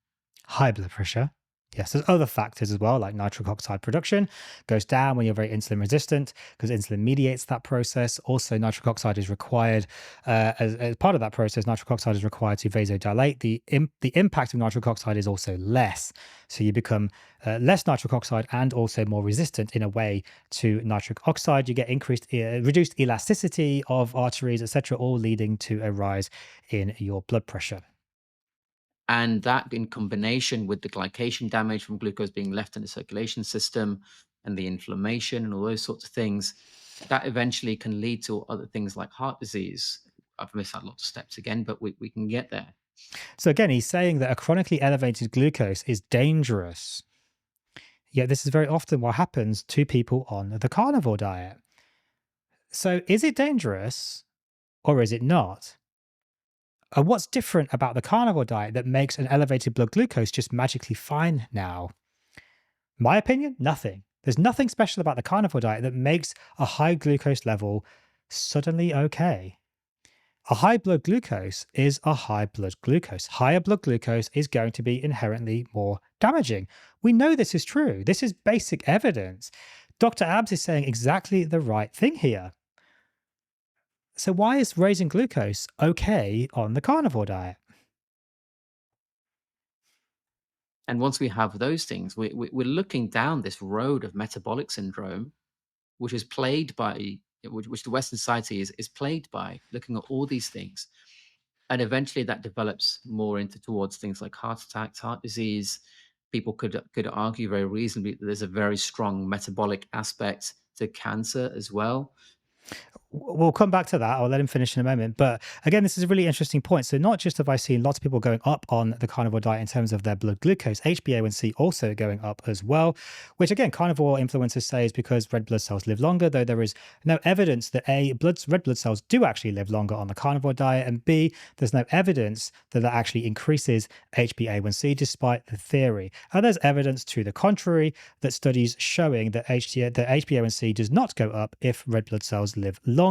High blood pressure. Yes, there's other factors as well, like nitric oxide production goes down when you're very insulin resistant because insulin mediates that process. Also, nitric oxide is required as part of that process. Nitric oxide is required to vasodilate. The impact of nitric oxide is also less, so you become less nitric oxide and also more resistant in a way to nitric oxide. You get reduced elasticity of arteries, etc., all leading to a rise in your blood pressure. And that, in combination with the glycation damage from glucose being left in the circulation system and the inflammation and all those sorts of things, that eventually can lead to other things like heart disease. I've missed out lots of steps again, but we can get there. So again, he's saying that a chronically elevated glucose is dangerous. Yet this is very often what happens to people on the carnivore diet. So is it dangerous or is it not? And what's different about the carnivore diet that makes an elevated blood glucose just magically fine now? My opinion, nothing. There's nothing special about the carnivore diet that makes a high glucose level suddenly okay. A high blood glucose is a high blood glucose. Higher blood glucose is going to be inherently more damaging. We know this is true. This is basic evidence. Dr. Abs is saying exactly the right thing here. So why is raising glucose okay on the carnivore diet? And once we have those things, we're looking down this road of metabolic syndrome, which is plagued by, which the Western society is plagued by, looking at all these things. And eventually that develops more into towards things like heart attacks, heart disease. People could argue very reasonably that there's a very strong metabolic aspect to cancer as well. We'll come back to that. I'll let him finish in a moment. But again, this is a really interesting point. So not just have I seen lots of people going up on the carnivore diet in terms of their blood glucose, HbA1c also going up as well, which again, carnivore influencers say is because red blood cells live longer, though there is no evidence that red blood cells do actually live longer on the carnivore diet, and B, there's no evidence that that actually increases HbA1c despite the theory. And there's evidence to the contrary, that studies showing that HbA1c does not go up if red blood cells live longer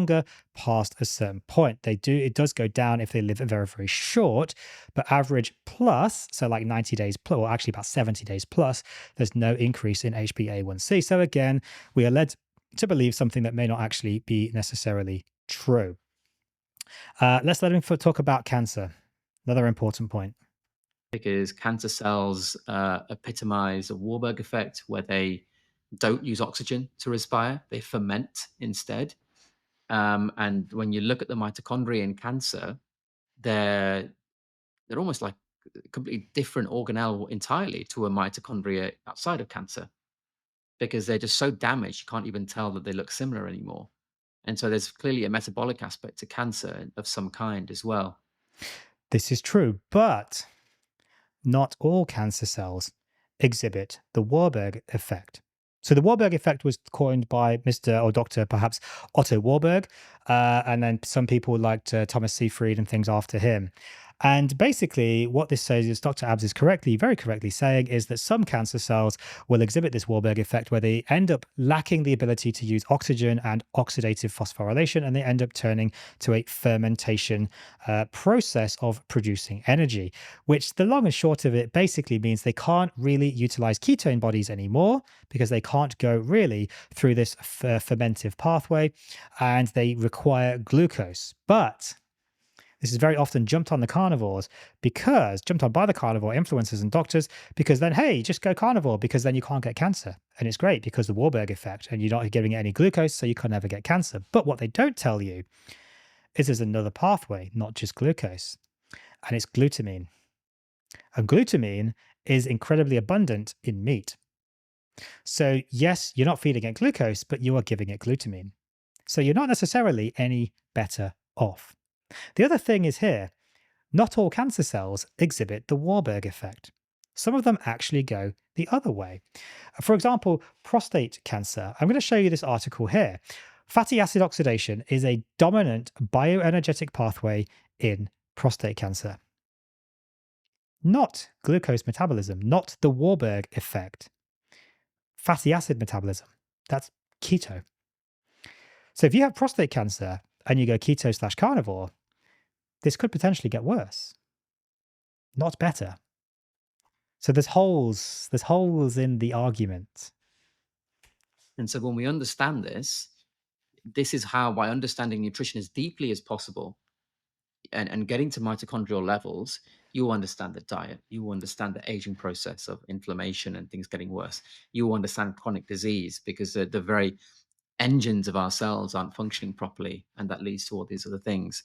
past a certain point. It does go down if they live very, very short, but average plus, so like 90 days plus, or actually about 70 days plus, there's no increase in HbA1c. So again, we are led to believe something that may not actually be necessarily true. Let's let him talk about cancer. Another important point. Because cancer cells epitomize a Warburg effect where they don't use oxygen to respire, they ferment instead. And when you look at the mitochondria in cancer, they're almost like a completely different organelle entirely to a mitochondria outside of cancer, because they're just so damaged you can't even tell that they look similar anymore. And so there's clearly a metabolic aspect to cancer of some kind as well. This is true, but not all cancer cells exhibit the Warburg effect. So the Warburg effect was coined by Mr. or Dr. perhaps Otto Warburg, and then some people liked Thomas Seyfried and things after him. And basically what this says is Dr. Abs is very correctly saying is that some cancer cells will exhibit this Warburg effect where they end up lacking the ability to use oxygen and oxidative phosphorylation, and they end up turning to a fermentation process of producing energy, which the long and short of it basically means they can't really utilize ketone bodies anymore because they can't go really through this fermentive pathway, and they require glucose. But this is very often jumped on by the carnivore influencers and doctors, because then, hey, just go carnivore because then you can't get cancer. And it's great because the Warburg effect, and you're not giving it any glucose, so you can never get cancer. But what they don't tell you is there's another pathway, not just glucose, and it's glutamine. And glutamine is incredibly abundant in meat. So yes, you're not feeding it glucose, but you are giving it glutamine. So you're not necessarily any better off. The other thing is here, not all cancer cells exhibit the Warburg effect. Some of them actually go the other way. For example, prostate cancer. I'm going to show you this article here. Fatty acid oxidation is a dominant bioenergetic pathway in prostate cancer. Not glucose metabolism, not the Warburg effect. Fatty acid metabolism. That's keto. So if you have prostate cancer and you go keto/carnivore, this could potentially get worse, not better. So there's holes in the argument. And so when we understand this, this is how, by understanding nutrition as deeply as possible and getting to mitochondrial levels, you understand the diet, you understand the aging process of inflammation and things getting worse. You understand chronic disease because the very engines of our cells aren't functioning properly, and that leads to all these other things.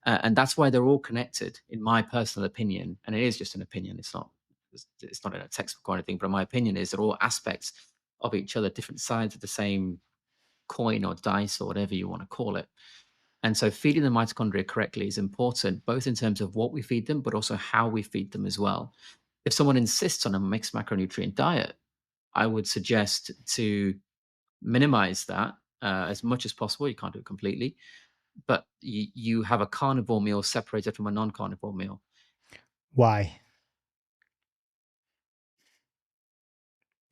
And that's why they're all connected, in my personal opinion. And it is just an opinion. It's not in a textbook or anything, but my opinion is they're all aspects of each other, different sides of the same coin or dice or whatever you want to call it. And so feeding the mitochondria correctly is important, both in terms of what we feed them, but also how we feed them as well. If someone insists on a mixed macronutrient diet, I would suggest to minimize that as much as possible. You can't do it completely, but you have a carnivore meal separated from a non-carnivore meal. Why?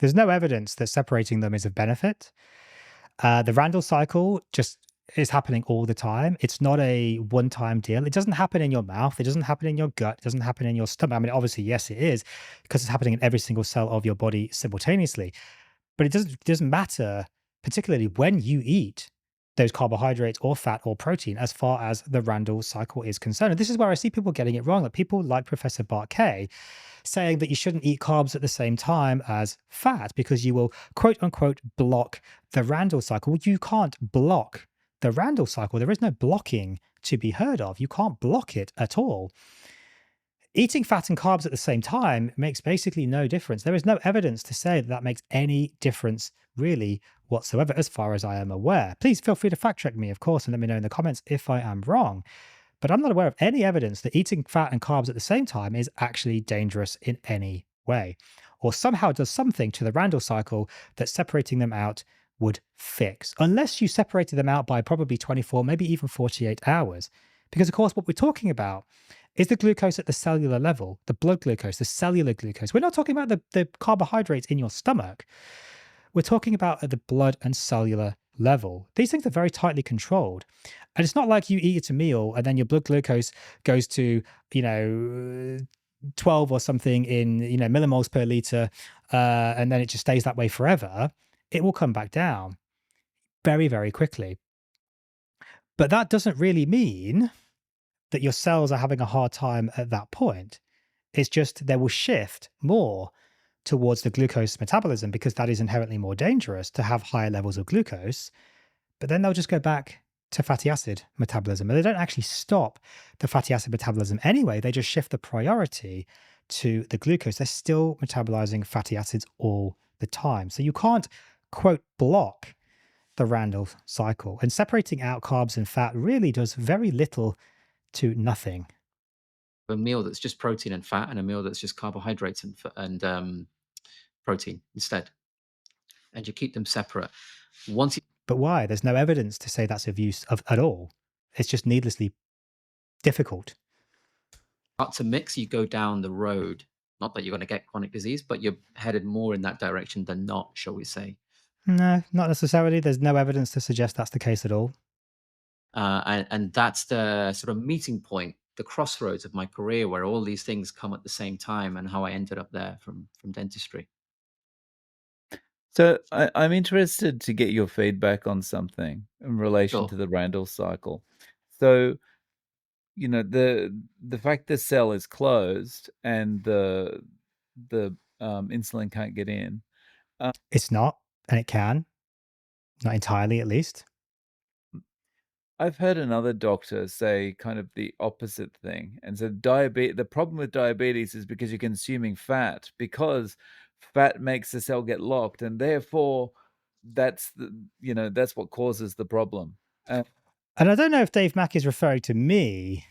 There's no evidence that separating them is of benefit. The Randall cycle just is happening all the time. It's not a one-time deal. It doesn't happen in your mouth. It doesn't happen in your gut. It doesn't happen in your stomach. I mean, obviously, yes, it is, because it's happening in every single cell of your body simultaneously. But it doesn't matter, particularly when you eat those carbohydrates or fat or protein, as far as the Randall cycle is concerned. And this is where I see people getting it wrong. Like people like Professor Bart Kay saying that you shouldn't eat carbs at the same time as fat because you will, quote unquote, block the Randall cycle. Well, you can't block the Randall cycle. There is no blocking to be heard of. You can't block it at all. Eating fat and carbs at the same time makes basically no difference. There is no evidence to say that makes any difference really whatsoever, as far as I am aware. Please feel free to fact check me, of course, and let me know in the comments if I am wrong. But I'm not aware of any evidence that eating fat and carbs at the same time is actually dangerous in any way, or somehow does something to the Randall cycle that separating them out would fix, unless you separated them out by probably 24, maybe even 48 hours. Because, of course, what we're talking about is the glucose at the cellular level, the blood glucose, the cellular glucose. We're not talking about the carbohydrates in your stomach. We're talking about at the blood and cellular level. These things are very tightly controlled. And it's not like you eat a meal and then your blood glucose goes to, 12 or something in, millimoles per liter, and then it just stays that way forever. It will come back down very, very quickly. But that doesn't really mean that your cells are having a hard time at that point. It's just they will shift more towards the glucose metabolism because that is inherently more dangerous to have higher levels of glucose. But then they'll just go back to fatty acid metabolism. And they don't actually stop the fatty acid metabolism anyway. They just shift the priority to the glucose. They're still metabolizing fatty acids all the time. So you can't, quote, block the Randall cycle. And separating out carbs and fat really does very little to nothing. A meal that's just protein and fat, and a meal that's just carbohydrates and protein instead, and you keep them separate. But why? There's no evidence to say that's of use at all. It's just needlessly difficult. Start to mix, you go down the road. Not that you're going to get chronic disease, but you're headed more in that direction than not, shall we say? No, not necessarily. There's no evidence to suggest that's the case at all. And that's the sort of meeting point, the crossroads of my career, where all these things come at the same time, and how I ended up there from dentistry. So I'm interested to get your feedback on something in relation Sure. to the Randall cycle. So, the fact the cell is closed and the insulin can't get in. It's not, and it can. Not entirely, at least. I've heard another doctor say kind of the opposite thing. And so the problem with diabetes is because you're consuming fat, because fat makes the cell get locked, and therefore that's what causes the problem. And I don't know if Dave Mack is referring to me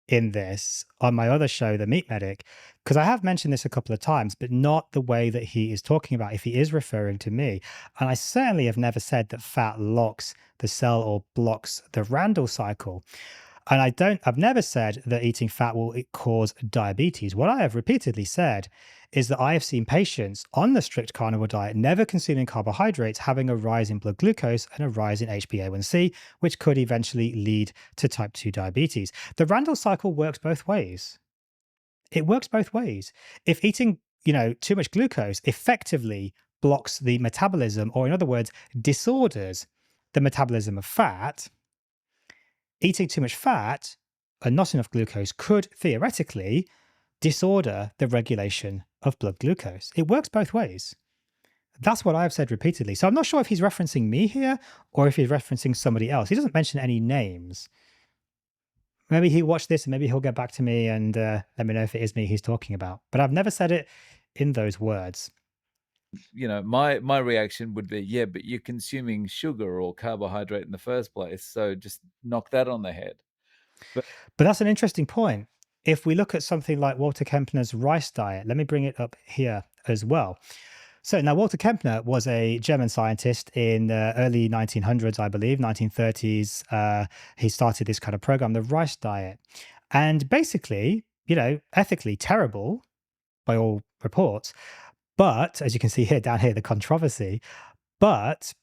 in this on my other show, The Meat Medic, because I have mentioned this a couple of times, but not the way that he is talking about, if he is referring to me. And I certainly have never said that fat locks the cell or blocks the Randall cycle. And I've never said that eating fat will cause diabetes. What I have repeatedly said is that I have seen patients on the strict carnivore diet, never consuming carbohydrates, having a rise in blood glucose and a rise in HbA1c, which could eventually lead to type 2 diabetes. The Randall cycle works both ways. It works both ways. If eating, too much glucose effectively blocks the metabolism, or in other words, disorders the metabolism of fat, eating too much fat and not enough glucose could theoretically disorder the regulation of blood glucose. It works both ways. That's what I've said repeatedly. So I'm not sure if he's referencing me here or if he's referencing somebody else. He doesn't mention any names. Maybe he watched this and maybe he'll get back to me and let me know if it is me he's talking about. But I've never said it in those words. My reaction would be, yeah, but you're consuming sugar or carbohydrate in the first place, so just knock that on the head. But that's an interesting point. If we look at something like Walter Kempner's rice diet, let me bring it up here as well. So now Walter Kempner was a German scientist in the early 1900s, I believe, 1930s. He started this kind of program, the rice diet. And basically, ethically terrible by all reports. But as you can see here, down here, the controversy, but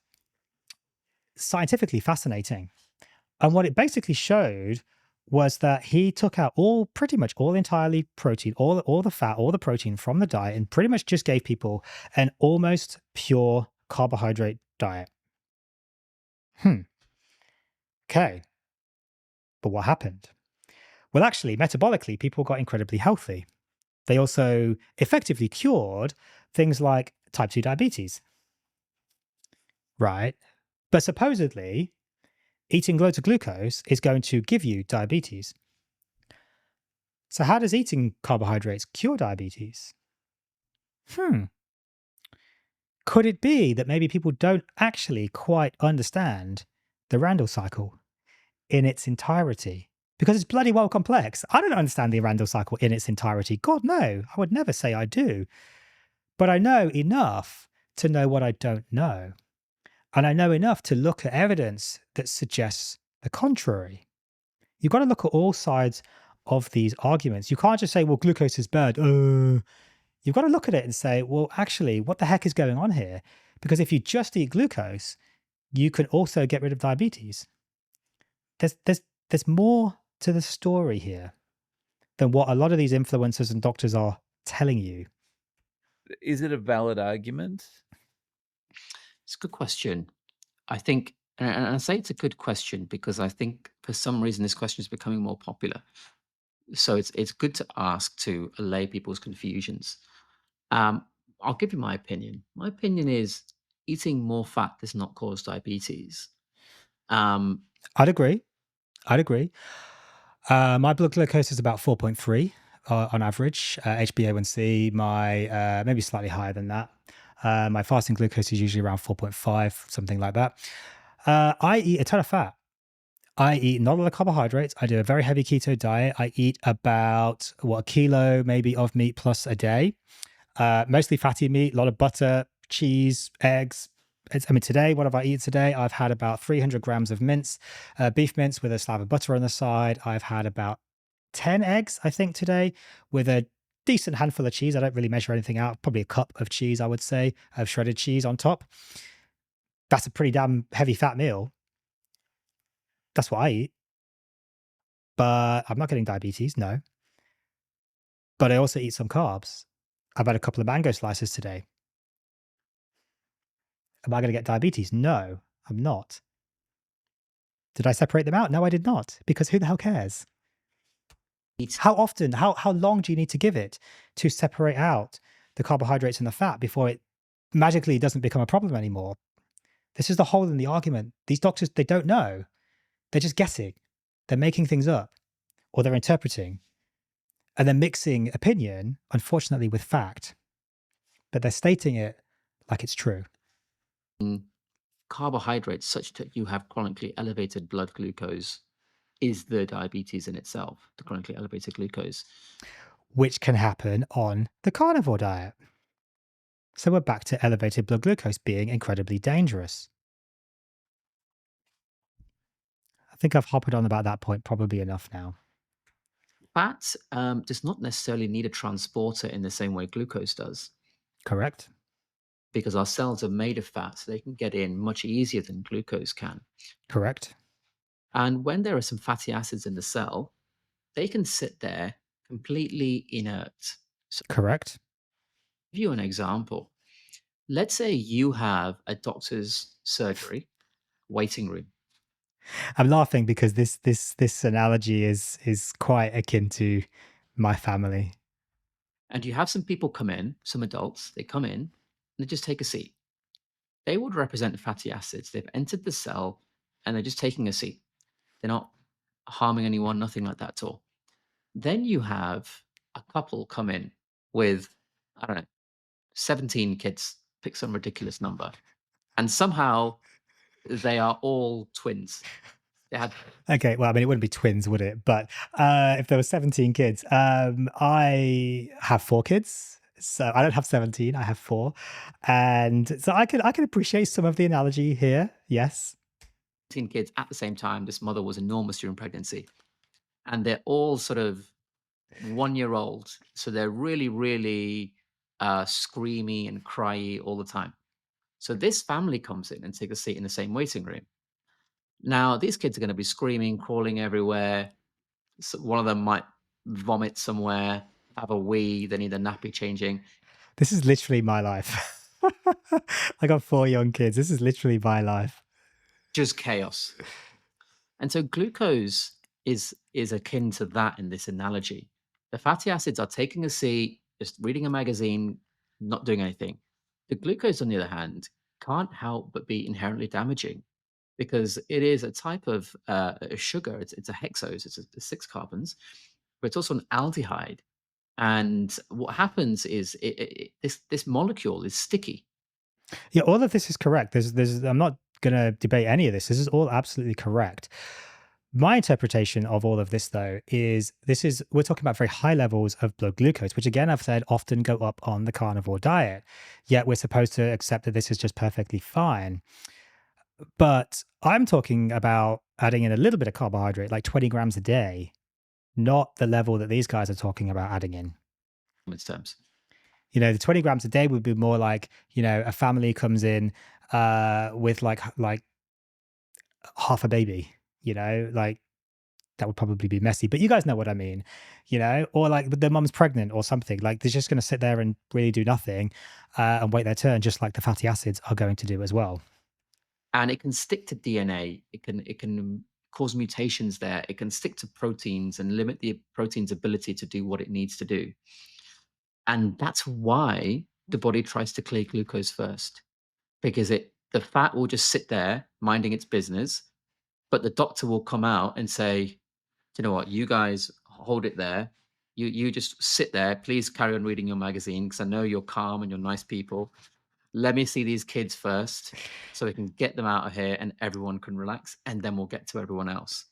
scientifically fascinating. And what it basically showed was that he took out pretty much all entirely protein, all the fat, all the protein from the diet, and pretty much just gave people an almost pure carbohydrate diet. Okay. But what happened? Well, actually, metabolically, people got incredibly healthy. They also effectively cured things like type 2 diabetes. Right? But supposedly, eating loads of glucose is going to give you diabetes. So how does eating carbohydrates cure diabetes? Could it be that maybe people don't actually quite understand the Randall cycle in its entirety? Because it's bloody well complex. I don't understand the Randall cycle in its entirety. God, no. I would never say I do. But I know enough to know what I don't know. And I know enough to look at evidence that suggests the contrary. You've got to look at all sides of these arguments. You can't just say, well, glucose is bad. You've got to look at it and say, well, actually, what the heck is going on here? Because if you just eat glucose, you can also get rid of diabetes. There's more to the story here than what a lot of these influencers and doctors are telling you. Is it a valid argument? It's a good question. I think, and I say it's a good question because I think for some reason this question is becoming more popular. So it's good to ask to allay people's confusions. I'll give you my opinion. My opinion is eating more fat does not cause diabetes. I'd agree. My blood glucose is about 4.3 on average. HbA1c, my maybe slightly higher than that. My fasting glucose is usually around 4.5, something like that. I eat a ton of fat. I eat not a lot of carbohydrates. I do a very heavy keto diet. I eat about, a kilo maybe of meat plus a day. Mostly fatty meat, a lot of butter, cheese, eggs. Today, what have I eaten today? I've had about 300 grams of mince, beef mince with a slab of butter on the side. I've had about 10 eggs, I think, today with a decent handful of cheese. I don't really measure anything out. Probably a cup of cheese, I would say, of shredded cheese on top. That's a pretty damn heavy fat meal. That's what I eat. But I'm not getting diabetes, no. But I also eat some carbs. I've had a couple of mango slices today. Am I going to get diabetes? No, I'm not. Did I separate them out? No, I did not. Because who the hell cares? How often, how long do you need to give it to separate out the carbohydrates and the fat before it magically doesn't become a problem anymore? This is the hole in the argument. These doctors, they don't know. They're just guessing. They're making things up or they're interpreting and they're mixing opinion, unfortunately, with fact. But they're stating it like it's true. Carbohydrates such that you have chronically elevated blood glucose is the diabetes in itself, the chronically elevated glucose. Which can happen on the carnivore diet. So we're back to elevated blood glucose being incredibly dangerous. I think I've hopped on about that point probably enough now. Fat does not necessarily need a transporter in the same way glucose does, Correct? because our cells are made of fat, so they can get in much easier than glucose can. Correct? And when there are some fatty acids in the cell, they can sit there completely inert. So, Correct? I'll give you an example. Let's say you have a doctor's surgery waiting room, I'm laughing because this analogy is quite akin to my family. and you have some people come in, some adults, they come in and they just take a seat. They would represent fatty acids. They've entered the cell and they're just taking a seat. They're not harming anyone, nothing like that at all. Then you have a couple come in with, I don't know, 17 kids, pick some ridiculous number. And somehow they are all twins. They had Okay, well, I mean, it wouldn't be twins, would it? But if there were 17 kids, I have 4 kids. So I don't have 17, I have 4. And so I can appreciate some of the analogy here. Yes. 18 kids at the same time. This mother was enormous during pregnancy. And they're all sort of 1 year old. So they're really, really screamy and cryy all the time. So this family comes in and takes a seat in the same waiting room. Now, these kids are going to be screaming, crawling everywhere. So one of them might vomit somewhere, have a wee, they need a nappy changing. This is literally my life. I got 4 young kids. This is literally my life. Just chaos. And so glucose is akin to that in this analogy. The fatty acids are taking a seat, just reading a magazine, not doing anything. The glucose, on the other hand, can't help but be inherently damaging because it is a type of a sugar. It's a hexose, it's 6 carbons, but it's also an aldehyde. And what happens is this molecule is sticky. Yeah, all of this is correct. I'm not going to debate any of this. This is all absolutely correct. My interpretation of all of this, though, is we're talking about very high levels of blood glucose, which again, I've said often go up on the carnivore diet. Yet we're supposed to accept that this is just perfectly fine. But I'm talking about adding in a little bit of carbohydrate, like 20 grams a day, not the level that these guys are talking about adding in. In terms. The 20 grams a day would be more like, a family comes in with like half a baby, like that would probably be messy, but you guys know what I mean, or like the mum's pregnant or something, like they're just going to sit there and really do nothing and wait their turn, just like the fatty acids are going to do as well. And it can stick to DNA. It can cause mutations there. It can stick to proteins and limit the protein's ability to do what it needs to do. And that's why the body tries to clear glucose first, because the fat will just sit there minding its business, but the doctor will come out and say, "Do you know what? You guys hold it there. You just sit there. Please carry on reading your magazine because I know you're calm and you're nice people. Let me see these kids first so we can get them out of here and everyone can relax, and then we'll get to everyone else."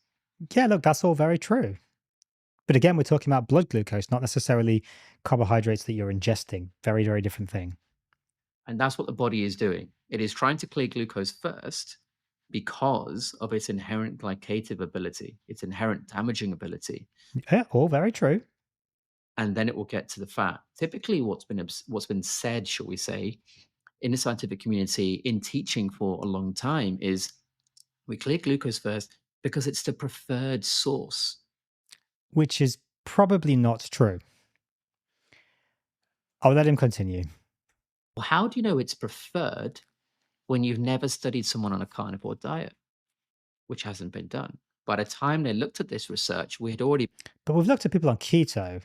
Yeah, look, that's all very true. But again, we're talking about blood glucose, not necessarily carbohydrates that you're ingesting. Very, very different thing. And that's what the body is doing. It is trying to clear glucose first because of its inherent glycative ability, its inherent damaging ability, Yeah, all very true. and then it will get to the fat. Typically, what's been said, shall we say, in the scientific community, in teaching for a long time, is we clear glucose first because it's the preferred source. Which is probably not true. I'll let him continue. Well, how do you know it's preferred when you've never studied someone on a carnivore diet, which hasn't been done? By the time they looked at this research, we had already. But we've looked at people on keto,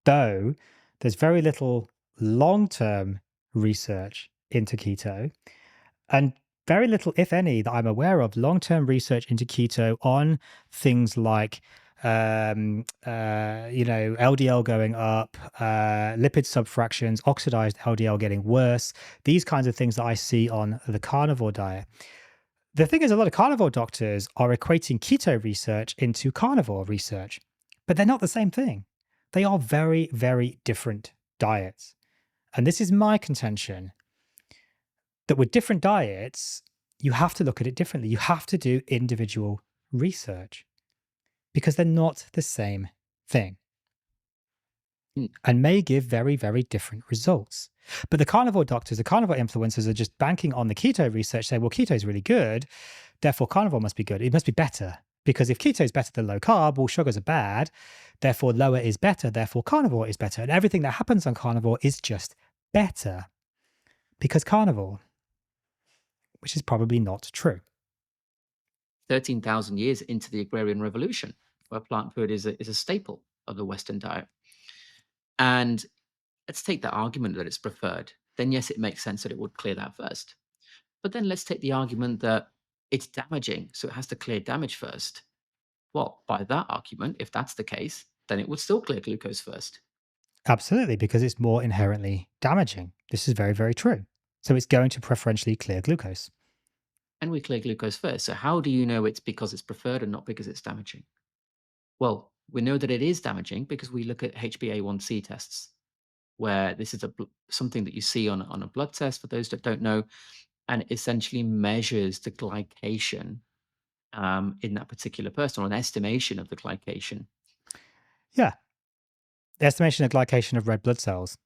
though there's very little long-term research into keto and very little, if any, that I'm aware of, long-term research into keto on things like LDL going up, lipid subfractions, oxidized LDL getting worse, these kinds of things that I see on the carnivore diet. The thing is, a lot of carnivore doctors are equating keto research into carnivore research, but they're not the same thing. They are very, very different diets. And this is my contention, that with different diets, you have to look at it differently. You have to do individual research because they're not the same thing Mm. and may give very, very different results. But the carnivore doctors, the carnivore influencers are just banking on the keto research, say, well, keto is really good, therefore carnivore must be good. It must be better. Because if keto is better than low carb, well, sugars are bad, therefore lower is better, therefore carnivore is better. And everything that happens on carnivore is just better because carnivore, which is probably not true. 13,000 years into the agrarian revolution, where plant food is a staple of the Western diet. And let's take the argument that it's preferred. Then, yes, it makes sense that it would clear that first. But then let's take the argument that it's damaging, so it has to clear damage first. Well, by that argument, if that's the case, then it would still clear glucose first. Absolutely, because it's more inherently damaging. This is very, very true. So it's going to preferentially clear glucose. And we clear glucose first. So, how do you know it's because it's preferred and not because it's damaging? Well, we know that it is damaging because we look at HbA1c tests, where this is something that you see on a blood test for those that don't know, and it essentially measures the glycation in that particular person, or an estimation of the glycation. Yeah. The estimation of glycation of red blood cells,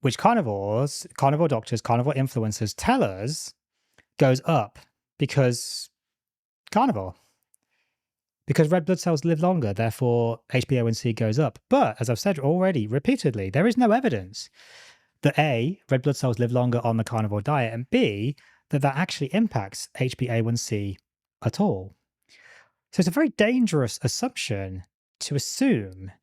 which carnivore doctors, carnivore influencers tell us goes up because carnivore. Because red blood cells live longer, therefore HbA1c goes up. But as I've said already repeatedly, there is no evidence that A, red blood cells live longer on the carnivore diet, and B, that actually impacts HbA1c at all. So it's a very dangerous assumption to assume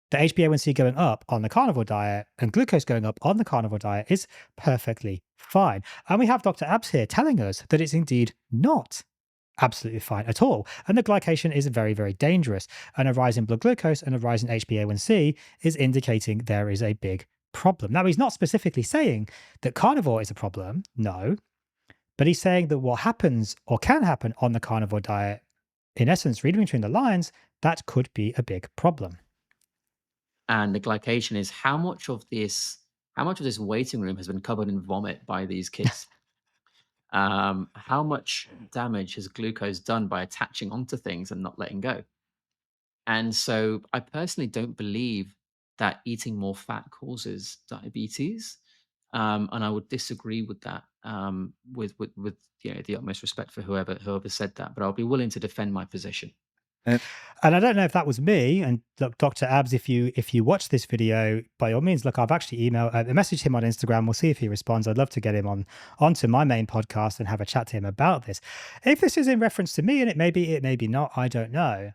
that HbA1c going up on the carnivore diet and glucose going up on the carnivore diet is perfectly fine. And we have Dr. Abs here telling us that it's indeed not absolutely fine at all. And the glycation is very, very dangerous. And a rise in blood glucose and a rise in HbA1c is indicating there is a big problem. Now, he's not specifically saying that carnivore is a problem, no, but he's saying that what happens or can happen on the carnivore diet, in essence, reading between the lines, that could be a big problem. And the glycation is how much of this waiting room has been covered in vomit by these kids. How much damage has glucose done by attaching onto things and not letting go? And so I personally don't believe that eating more fat causes diabetes. And I would disagree with that, with the utmost respect for whoever said that. But I'll be willing to defend my position. And And I don't know if that was me. And look, Dr. Abs, if you watch this video, by all means, look, I've actually messaged him on Instagram. We'll see if he responds. I'd love to get him onto my main podcast and have a chat to him about this. If this is in reference to me, and it may be not, I don't know.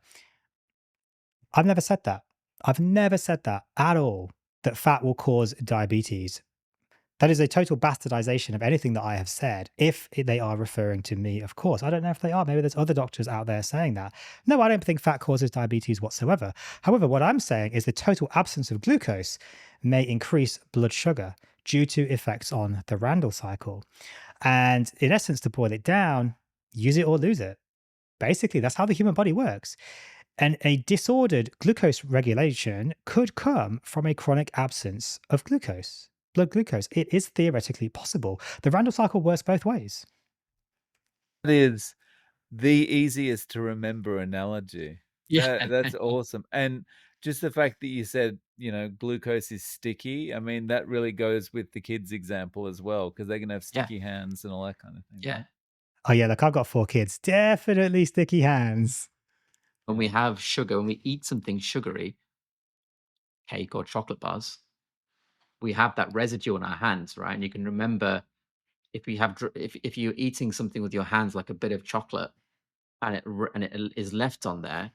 I've never said that. I've never said that at all, that fat will cause diabetes. That is a total bastardization of anything that I have said, if they are referring to me, of course. I don't know if they are. Maybe there's other doctors out there saying that. No, I don't think fat causes diabetes whatsoever. However, what I'm saying is the total absence of glucose may increase blood sugar due to effects on the Randle cycle. And in essence, to boil it down, use it or lose it. Basically, that's how the human body works. And a disordered glucose regulation could come from a chronic absence of blood glucose. It is theoretically possible. The Randle cycle works both ways. that is the easiest to remember analogy. Yeah. That's awesome. And just the fact that you said, glucose is sticky, I mean, that really goes with the kids' example as well, because they're going to have Yeah. sticky hands and all that kind of thing. Yeah. Oh, yeah, look, I've got 4 kids. Definitely sticky hands. When we have sugar, when we eat something sugary, cake or chocolate bars, we have that residue on our hands, right? And you can remember if you're eating something with your hands, like a bit of chocolate, and it is left on there,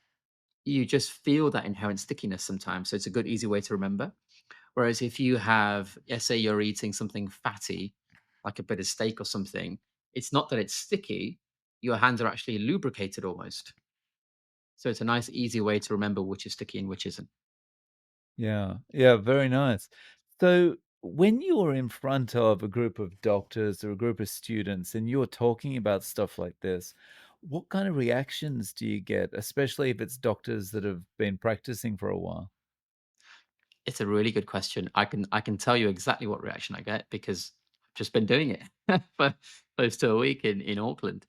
you just feel that inherent stickiness sometimes. So it's a good, easy way to remember. Whereas if you have, let's say you're eating something fatty, like a bit of steak or something, it's not that it's sticky, your hands are actually lubricated almost. So it's a nice, easy way to remember which is sticky and which isn't. Yeah, yeah, very nice. So when you're in front of a group of doctors or a group of students and you're talking about stuff like this, what kind of reactions do you get, especially if it's doctors that have been practicing for a while? It's a really good question. I can tell you exactly what reaction I get because I've just been doing it for close to a week in Auckland,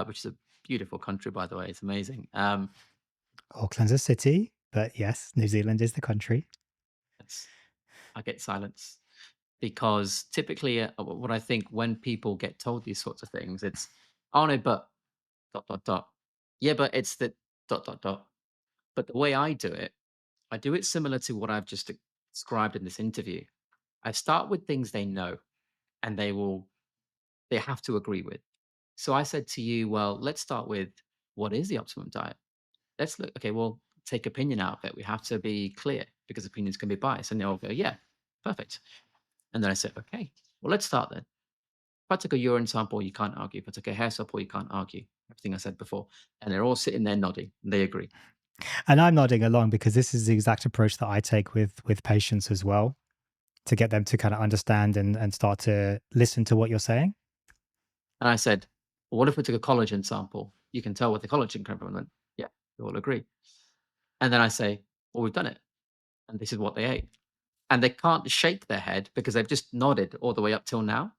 which is a beautiful country, by the way. It's amazing. Auckland's a city, but yes, New Zealand is the country. It's, I get silence because typically, what I think when people get told these sorts of things, it's, oh no, but dot dot dot. Yeah, but it's the dot dot dot. But the way I do it similar to what I've just described in this interview. I start with things they know and they have to agree with. So I said to you, well, let's start with what is the optimum diet? Let's look, okay, well, take opinion out of it. We have to be clear because opinions can be biased. And they'll go, yeah, perfect. And then I said, okay, well, let's start then. If I took a urine sample, you can't argue. If I took a hair sample, you can't argue. Everything I said before. And they're all sitting there nodding. And they agree. And I'm nodding along because this is the exact approach that I take with patients as well, to get them to kind of understand and start to listen to what you're saying. And I said, well, what if we took a collagen sample? You can tell what the collagen content. Yeah, we all agree. And then I say, well, we've done it. And this is what they ate. And they can't shake their head because they've just nodded all the way up till now.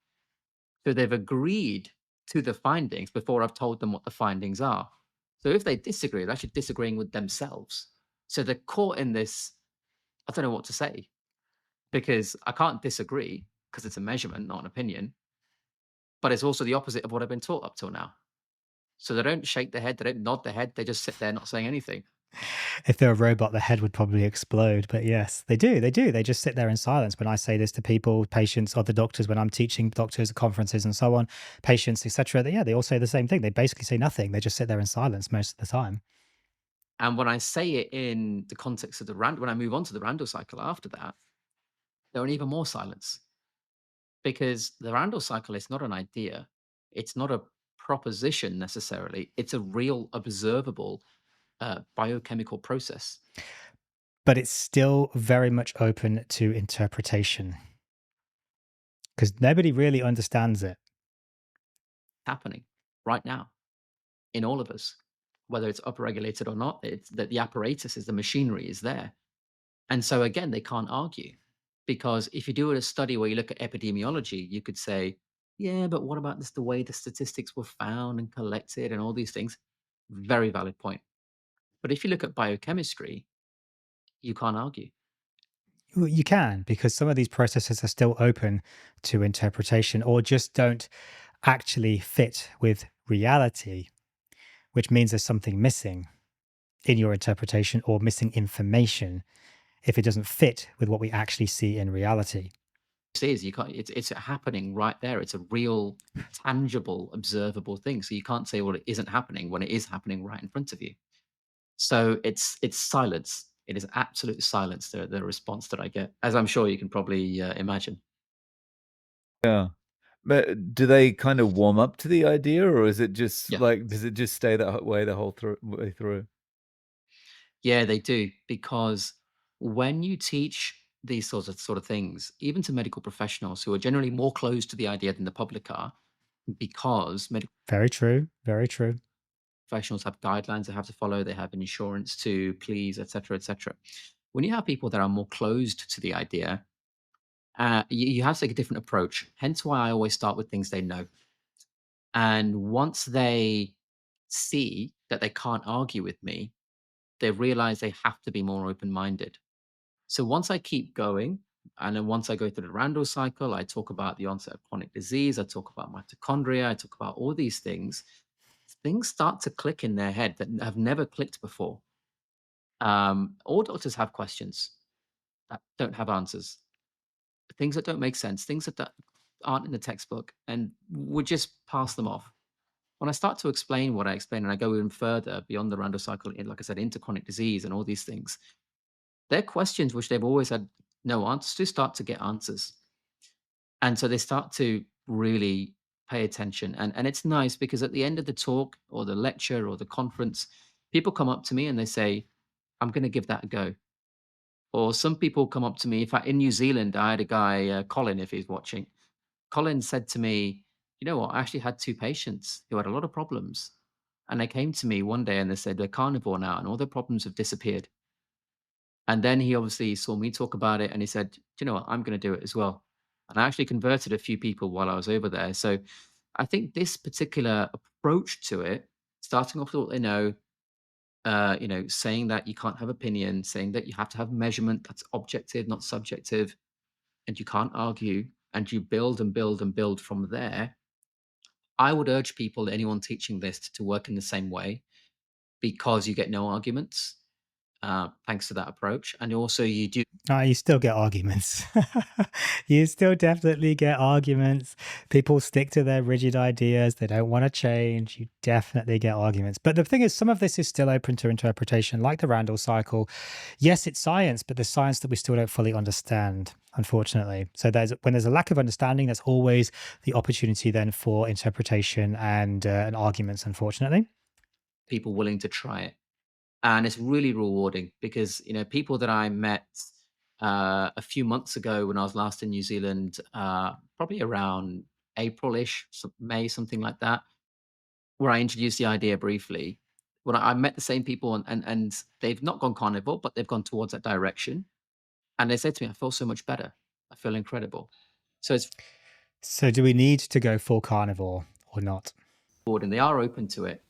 So they've agreed to the findings before I've told them what the findings are. So if they disagree, they're actually disagreeing with themselves. So they're caught in this, I don't know what to say, because I can't disagree because it's a measurement, not an opinion. But it's also the opposite of what I've been taught up till now. So they don't shake their head, they don't nod their head, they just sit there not saying anything. If they're a robot, the head would probably explode. But yes, they do. They do. They just sit there in silence. When I say this to people, patients, other doctors, when I'm teaching doctors at conferences and so on, patients, etc., yeah, they all say the same thing. They basically say nothing. They just sit there in silence most of the time. And when I say it in the context of when I move on to the Randall cycle after that, they're in even more silence. Because the Randall cycle is not an idea. It's not a proposition necessarily. It's a real observable biochemical process But it's still very much open to interpretation because nobody really understands it. happening right now in all of us, whether it's upregulated or not. It's that the apparatus is the machinery is there. And so again, they can't argue because if you do a study where you look at epidemiology, you could say, yeah, but what about this, the way the statistics were found and collected and all these things? Very valid point. But if you look at biochemistry, you can't argue. Well, you can, because some of these processes are still open to interpretation or just don't actually fit with reality, which means there's something missing in your interpretation or missing information if it doesn't fit with what we actually see in reality. It is, you can't, it's happening right there. It's a real, tangible, observable thing. So you can't say, well, it isn't happening when it is happening right in front of you. So it's silence. It is absolute silence, the response that I get, as I'm sure you can probably imagine. Yeah. But do they kind of warm up to the idea, or is it just Yeah. like, does it just stay that way the whole way through? Yeah, they do. Because when you teach these sort of things, even to medical professionals who are generally more closed to the idea than the public are, because medical Very true. Very true. professionals have guidelines they have to follow, they have insurance to please, etc., etc. When you have people that are more closed to the idea, you have to take a different approach. Hence why I always start with things they know. And once they see that they can't argue with me, they realize they have to be more open minded. So once I keep going, and then once I go through the Randall cycle, I talk about the onset of chronic disease, I talk about mitochondria, I talk about all these things start to click in their head that have never clicked before. All doctors have questions that don't have answers, things that don't make sense, things that aren't in the textbook, and would just pass them off. When I start to explain what I explain, and I go even further beyond the Randall cycle, like I said, into chronic disease and all these things, they're questions which they've always had no answers to start to get answers. And so they start to really pay attention. And it's nice because at the end of the talk or the lecture or the conference, people come up to me and they say, I'm going to give that a go. Or some people come up to me. In fact, in New Zealand, I had a guy, Colin, if he's watching. Colin said to me, you know what? I actually had two patients who had a lot of problems. And they came to me one day and they said, they're carnivore now and all their problems have disappeared. And then he obviously saw me talk about it and he said, do you know what? I'm going to do it as well. And I actually converted a few people while I was over there. So I think this particular approach to it starting off with what they know, saying that you can't have opinion, saying that you have to have measurement that's objective, not subjective, and you can't argue, and you build and build and build from there. I would urge people, anyone teaching this, to work in the same way because you get no arguments thanks to that approach. And also, you do You still get arguments. You still definitely get arguments. People stick to their rigid ideas. They don't want to change. You definitely get arguments. But the thing is, some of this is still open to interpretation, like the Randall cycle. Yes, it's science, but there's science that we still don't fully understand, unfortunately. So when there's a lack of understanding, there's always the opportunity then for interpretation and arguments, unfortunately. people willing to try it. And it's really rewarding because, people that I met a few months ago when I was last in New Zealand, probably around April-ish, May, something like that, where I introduced the idea briefly. When I met the same people and they've not gone carnivore, but they've gone towards that direction. And they said to me, I feel so much better. I feel incredible. So it's So do we need to go full carnivore or not? forward and they are open to it.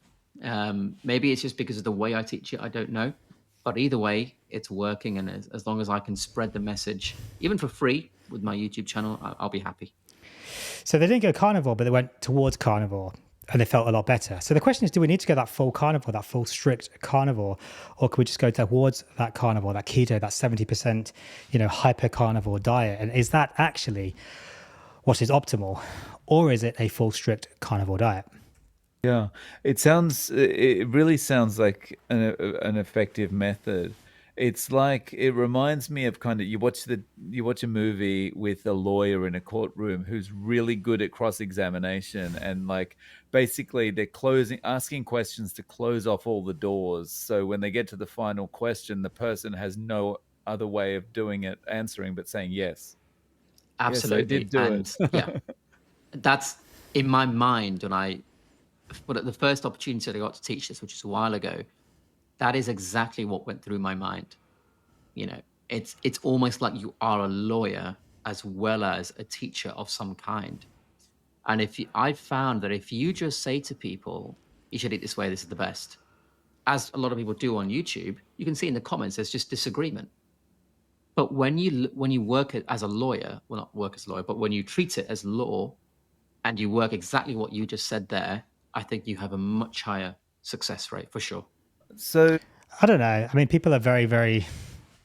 Maybe it's just because of the way I teach it. I don't know. But either way, it's working. And as long as I can spread the message, even for free with my YouTube channel, I'll be happy. So they didn't go carnivore, but they went towards carnivore and they felt a lot better. So the question is, do we need to go that full carnivore, that full strict carnivore, or can we just go towards that carnivore, that keto, that 70%, hyper carnivore diet? And is that actually what is optimal, or is it a full strict carnivore diet? Yeah, it really sounds like an effective method. It's like, it reminds me of kind of, you watch a movie with a lawyer in a courtroom who's really good at cross-examination, and like basically they're asking questions to close off all the doors. So when they get to the final question, the person has no other way of answering but saying yes. Yes, I Absolutely. did do And yeah, it. that's in my mind but at the first opportunity that I got to teach this, which is a while ago, that is exactly what went through my mind. You know, it's almost like you are a lawyer as well as a teacher of some kind. And I've found that if you just say to people, you should eat this way, this is the best, as a lot of people do on YouTube, you can see in the comments there's just disagreement. But when you work it as a lawyer, well, not work as a lawyer, but when you treat it as law and you work exactly what you just said there, I think you have a much higher success rate for sure. So I don't know. I mean, people are very, very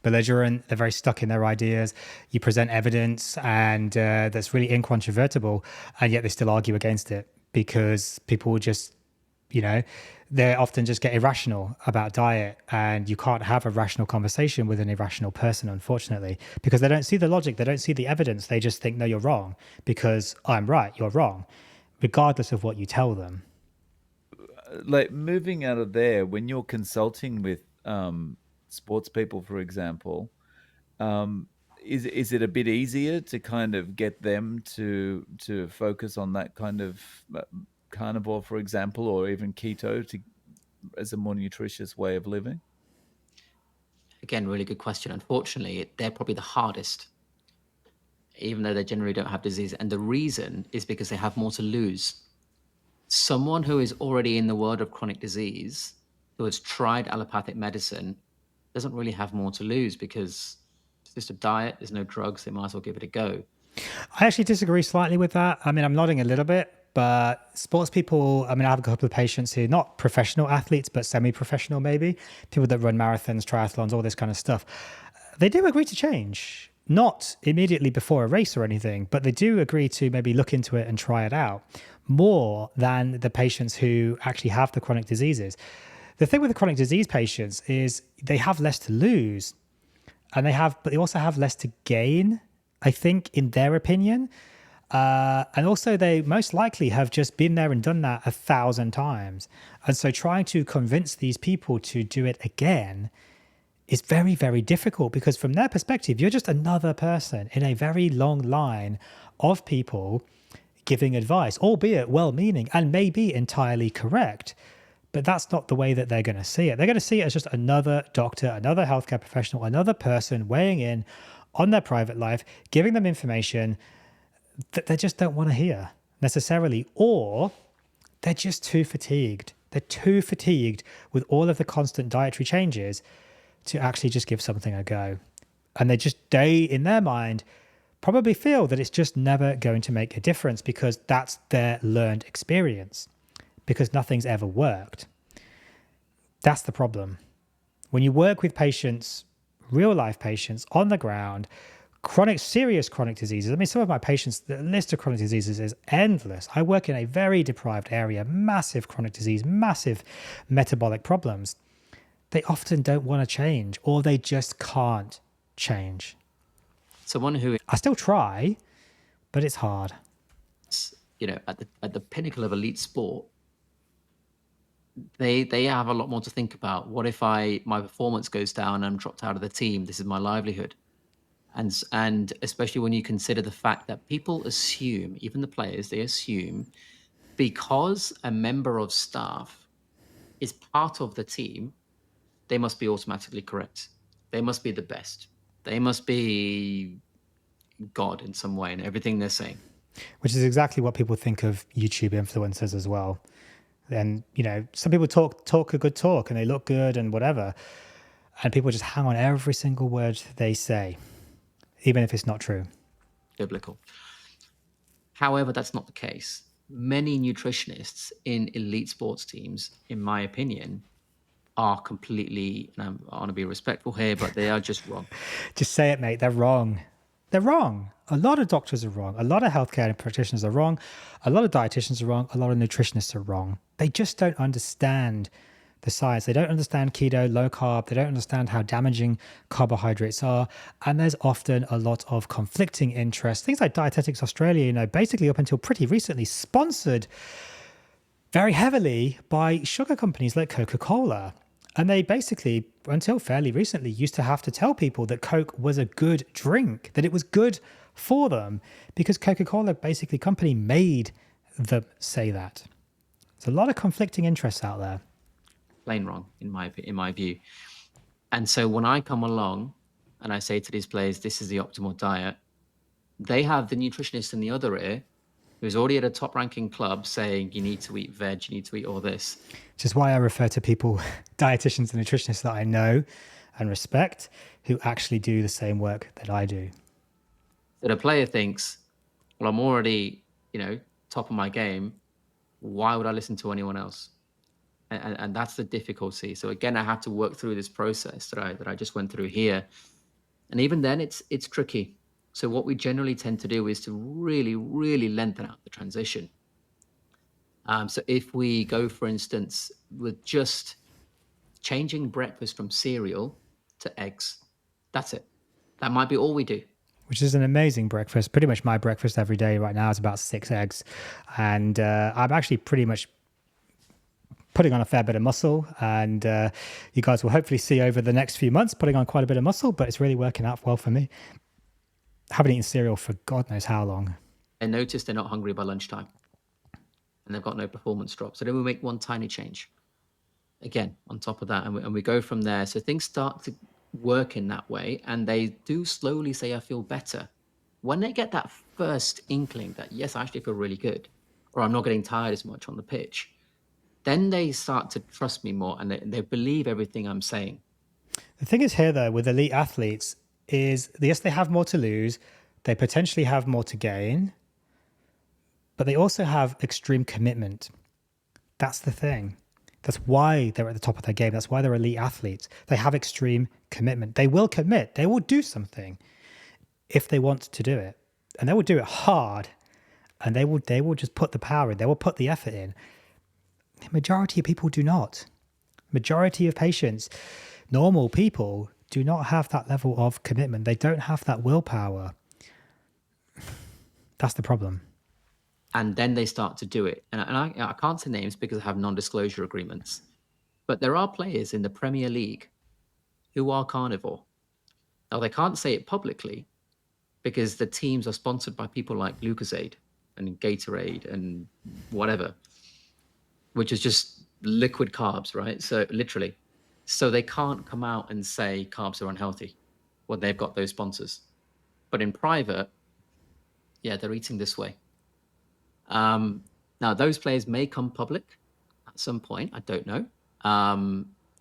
belligerent. They're very stuck in their ideas. You present evidence and that's really incontrovertible, and yet they still argue against it because people just, they often just get irrational about diet, and you can't have a rational conversation with an irrational person, unfortunately, because they don't see the logic. They don't see the evidence. They just think, no, you're wrong because I'm right. You're wrong, regardless of what you tell them. like, moving out of there, when you're consulting with sports people, for example, is it a bit easier to kind of get them to focus on that kind of carnivore, for example, or even keto as a more nutritious way of living? Again, really good question. Unfortunately, they're probably the hardest, even though they generally don't have disease. And the reason is because they have more to lose. Someone who is already in the world of chronic disease, who has tried allopathic medicine, doesn't really have more to lose because it's just a diet, there's no drugs, they might as well give it a go. I actually disagree slightly with that. I mean, I'm nodding a little bit, but sports people, I mean, I have a couple of patients who, not professional athletes, but semi-professional maybe, people that run marathons, triathlons, all this kind of stuff. They do agree to change, not immediately before a race or anything, but they do agree to maybe look into it and try it out more than the patients who actually have the chronic diseases. The thing with the chronic disease patients is they have less to lose, and but they also have less to gain, I think, in their opinion. And also, they most likely have just been there and done that 1,000 times. And so trying to convince these people to do it again is very, very difficult, because from their perspective, you're just another person in a very long line of people giving advice, albeit well-meaning and maybe entirely correct. But that's not the way that they're going to see it. They're going to see it as just another doctor, another healthcare professional, another person weighing in on their private life, giving them information that they just don't want to hear necessarily, or they're just too fatigued They're too fatigued with all of the constant dietary changes to actually just give something a go. And they, in their mind, probably feel that it's just never going to make a difference because that's their learned experience, because nothing's ever worked. That's the problem. When you work with patients, real life patients on the ground, serious chronic diseases. I mean, some of my patients, the list of chronic diseases is endless. I work in a very deprived area, massive chronic disease, massive metabolic problems. They often don't want to change, or they just can't change. Someone who I still try, but it's hard. is, at the pinnacle of elite sport, they have a lot more to think about. What if my performance goes down and I'm dropped out of the team? This is my livelihood. And especially when you consider the fact that people assume, even the players, they assume because a member of staff is part of the team, they must be automatically correct. They must be the best. They must be God in some way in everything they're saying. Which is exactly what people think of YouTube influencers as well. And, some people talk a good talk and they look good and whatever. And people just hang on every single word they say, even if it's not true. Biblical. However, that's not the case. Many nutritionists in elite sports teams, in my opinion, are completely, and I want to be respectful here, but they are just wrong. Just say it, mate. They're wrong. They're wrong. A lot of doctors are wrong. A lot of healthcare practitioners are wrong. A lot of dietitians are wrong. A lot of nutritionists are wrong. They just don't understand the science. They don't understand keto, low carb. They don't understand how damaging carbohydrates are. And there's often a lot of conflicting interests. Things like Dietetics Australia, basically up until pretty recently sponsored very heavily by sugar companies like Coca-Cola. And they basically, until fairly recently, used to have to tell people that Coke was a good drink, that it was good for them, because Coca-Cola, basically, company made them say that. There's a lot of conflicting interests out there. Plain wrong, in my view. And so when I come along and I say to these players, this is the optimal diet, they have the nutritionist in the other ear who's already at a top ranking club saying you need to eat veg, you need to eat all this. Which is why I refer to people, dietitians and nutritionists that I know and respect, who actually do the same work that I do. So the player thinks, well, I'm already, top of my game. Why would I listen to anyone else? And that's the difficulty. So again, I have to work through this process that I just went through here. And even then it's tricky. So what we generally tend to do is to really, really lengthen out the transition. So if we go, for instance, with just changing breakfast from cereal to eggs, that's it. That might be all we do. Which is an amazing breakfast. Pretty much my breakfast every day right now is about 6 eggs. And I'm actually pretty much putting on a fair bit of muscle. And you guys will hopefully see over the next few months putting on quite a bit of muscle, but it's really working out well for me. Haven't eaten cereal for God knows how long. I notice they're not hungry by lunchtime and they've got no performance drop. So then we make one tiny change again on top of that, and we go from there. So things start to work in that way, and they do slowly say, I feel better. When they get that first inkling that, yes, I actually feel really good, or I'm not getting tired as much on the pitch, then they start to trust me more and they believe everything I'm saying. The thing is here, though, with elite athletes is, yes, they have more to lose. They potentially have more to gain, but they also have extreme commitment. That's the thing. That's why they're at the top of their game. That's why they're elite athletes. They have extreme commitment. They will commit. They will do something if they want to do it. And they will do it hard. And they will just put the power in. They will put the effort in. The majority of people do not. Majority of patients, normal people, do not have that level of commitment. They don't have that willpower. That's the problem. And then they start to do it. And I can't say names because I have non-disclosure agreements. But there are players in the Premier League who are carnivore. Now, they can't say it publicly because the teams are sponsored by people like Lucozade and Gatorade and whatever, which is just liquid carbs, right? So literally. So they can't come out and say carbs are unhealthy when they've got those sponsors. But in private, yeah, they're eating this way. Now, those players may come public at some point. I don't know.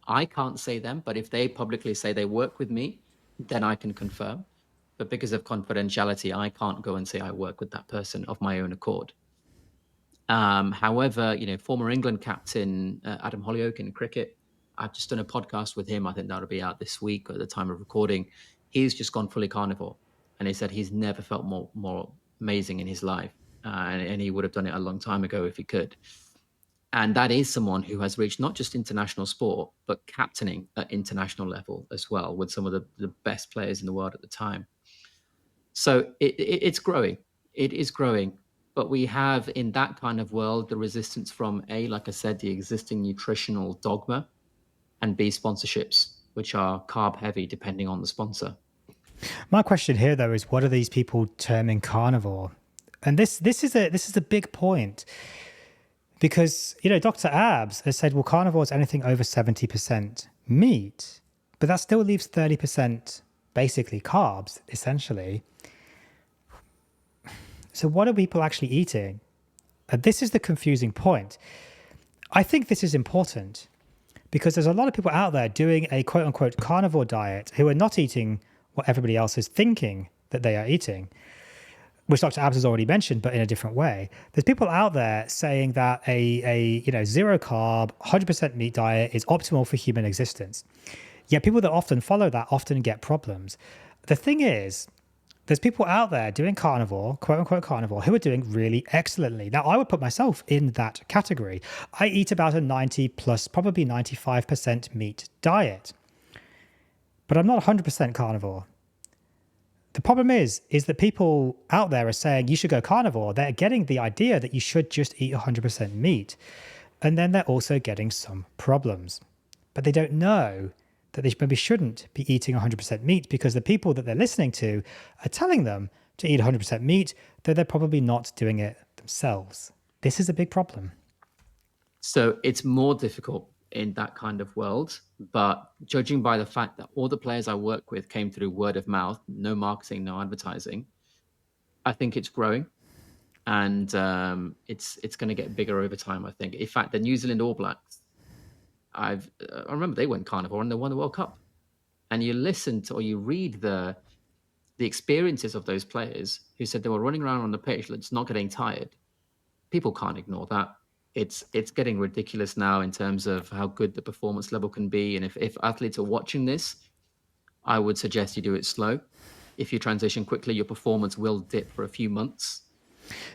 I can't say them, but if they publicly say they work with me, then I can confirm. But because of confidentiality, I can't go and say I work with that person of my own accord. However, former England captain Adam Hollioake in cricket, I've just done a podcast with him. I think that'll be out this week at the time of recording. He's just gone fully carnivore, and he said he's never felt more amazing in his life, and he would have done it a long time ago if he could. And that is someone who has reached not just international sport, but captaining at international level as well, with some of the best players in the world at the time. So it's growing. It is growing. But we have in that kind of world the resistance from A, like I said, the existing nutritional dogma, and B, sponsorships, which are carb heavy depending on the sponsor. My question here, though, is what are these people terming carnivore? And this is a big point, because Dr. Abs has said, well, carnivore is anything over 70% meat, but that still leaves 30% basically carbs, essentially. So what are people actually eating? And this is the confusing point. I think this is important because there's a lot of people out there doing a quote unquote carnivore diet who are not eating what everybody else is thinking that they are eating, which Dr. Abs has already mentioned, but in a different way. There's people out there saying that a zero carb, 100% meat diet is optimal for human existence. Yet people that often follow that often get problems. The thing is, there's people out there doing carnivore, quote unquote carnivore, who are doing really excellently. Now, I would put myself in that category. I eat about a 90 plus, probably 95% meat diet, but I'm not 100% carnivore. The problem is that people out there are saying you should go carnivore. They're getting the idea that you should just eat 100% meat. And then they're also getting some problems. But they don't know that they maybe shouldn't be eating 100% meat because the people that they're listening to are telling them to eat 100% meat, though they're probably not doing it themselves. This is a big problem. So it's more difficult in that kind of world, but judging by the fact that all the players I work with came through word of mouth, no marketing, no advertising, I think it's growing, and it's going to get bigger over time. I think. In fact, the New Zealand All Blacks, I remember they went carnivore and they won the World Cup. And you listen to or you read the experiences of those players who said they were running around on the pitch, just not getting tired. People can't ignore that. It's getting ridiculous now in terms of how good the performance level can be. And if athletes are watching this, I would suggest you do it slow. If you transition quickly, your performance will dip for a few months.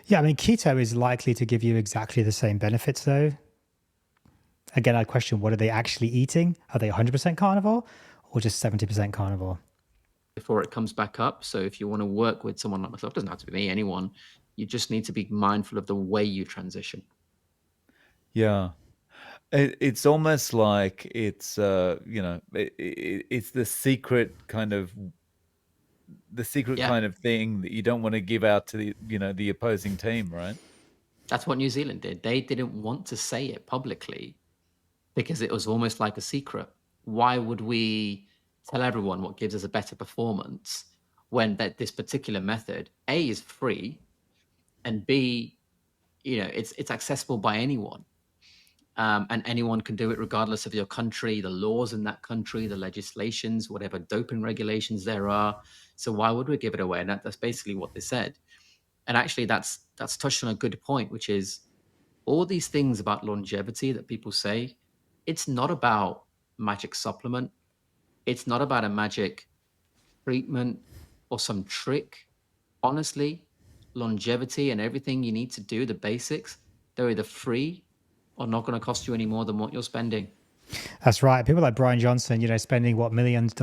Yeah, I mean, keto is likely to give you exactly the same benefits, though. Again, I question, what are they actually eating? Are they 100% carnivore or just 70% carnivore? Before it comes back up. So if you want to work with someone like myself, it doesn't have to be me, anyone, you just need to be mindful of the way you transition. Yeah. It's almost like it's it's the secret kind of kind of thing that you don't want to give out to the opposing team, right? That's what New Zealand did. They didn't want to say it publicly because it was almost like a secret. Why would we tell everyone what gives us a better performance when this particular method, A, is free, and B, it's accessible by anyone. And anyone can do it regardless of your country, the laws in that country, the legislations, whatever doping regulations there are. So why would we give it away? And that's basically what they said. And actually, that's touched on a good point, which is all these things about longevity that people say, it's not about magic supplement. It's not about a magic treatment or some trick. Honestly, longevity and everything you need to do, the basics, they're either free or not going to cost you any more than what you're spending. That's right. People like Brian Johnson, spending millions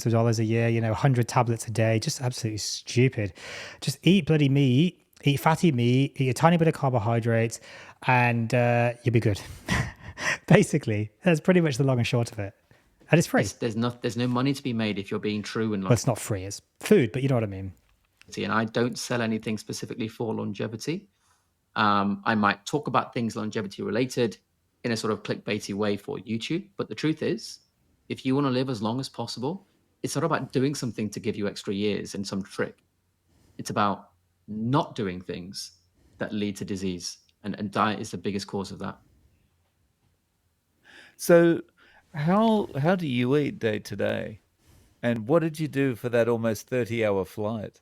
of dollars a year, 100 tablets a day, just absolutely stupid. Just eat bloody meat, eat fatty meat, eat a tiny bit of carbohydrates, and you'll be good. Basically, that's pretty much the long and short of it. And it's free. There's no money to be made if you're being true and well, it's not free. It's food, but you know what I mean. And I don't sell anything specifically for longevity. I might talk about things longevity related in a sort of clickbaity way for YouTube. But the truth is, if you want to live as long as possible, it's not about doing something to give you extra years and some trick. It's about not doing things that lead to disease. And diet is the biggest cause of that. So how do you eat day to day? And what did you do for that almost 30-hour flight?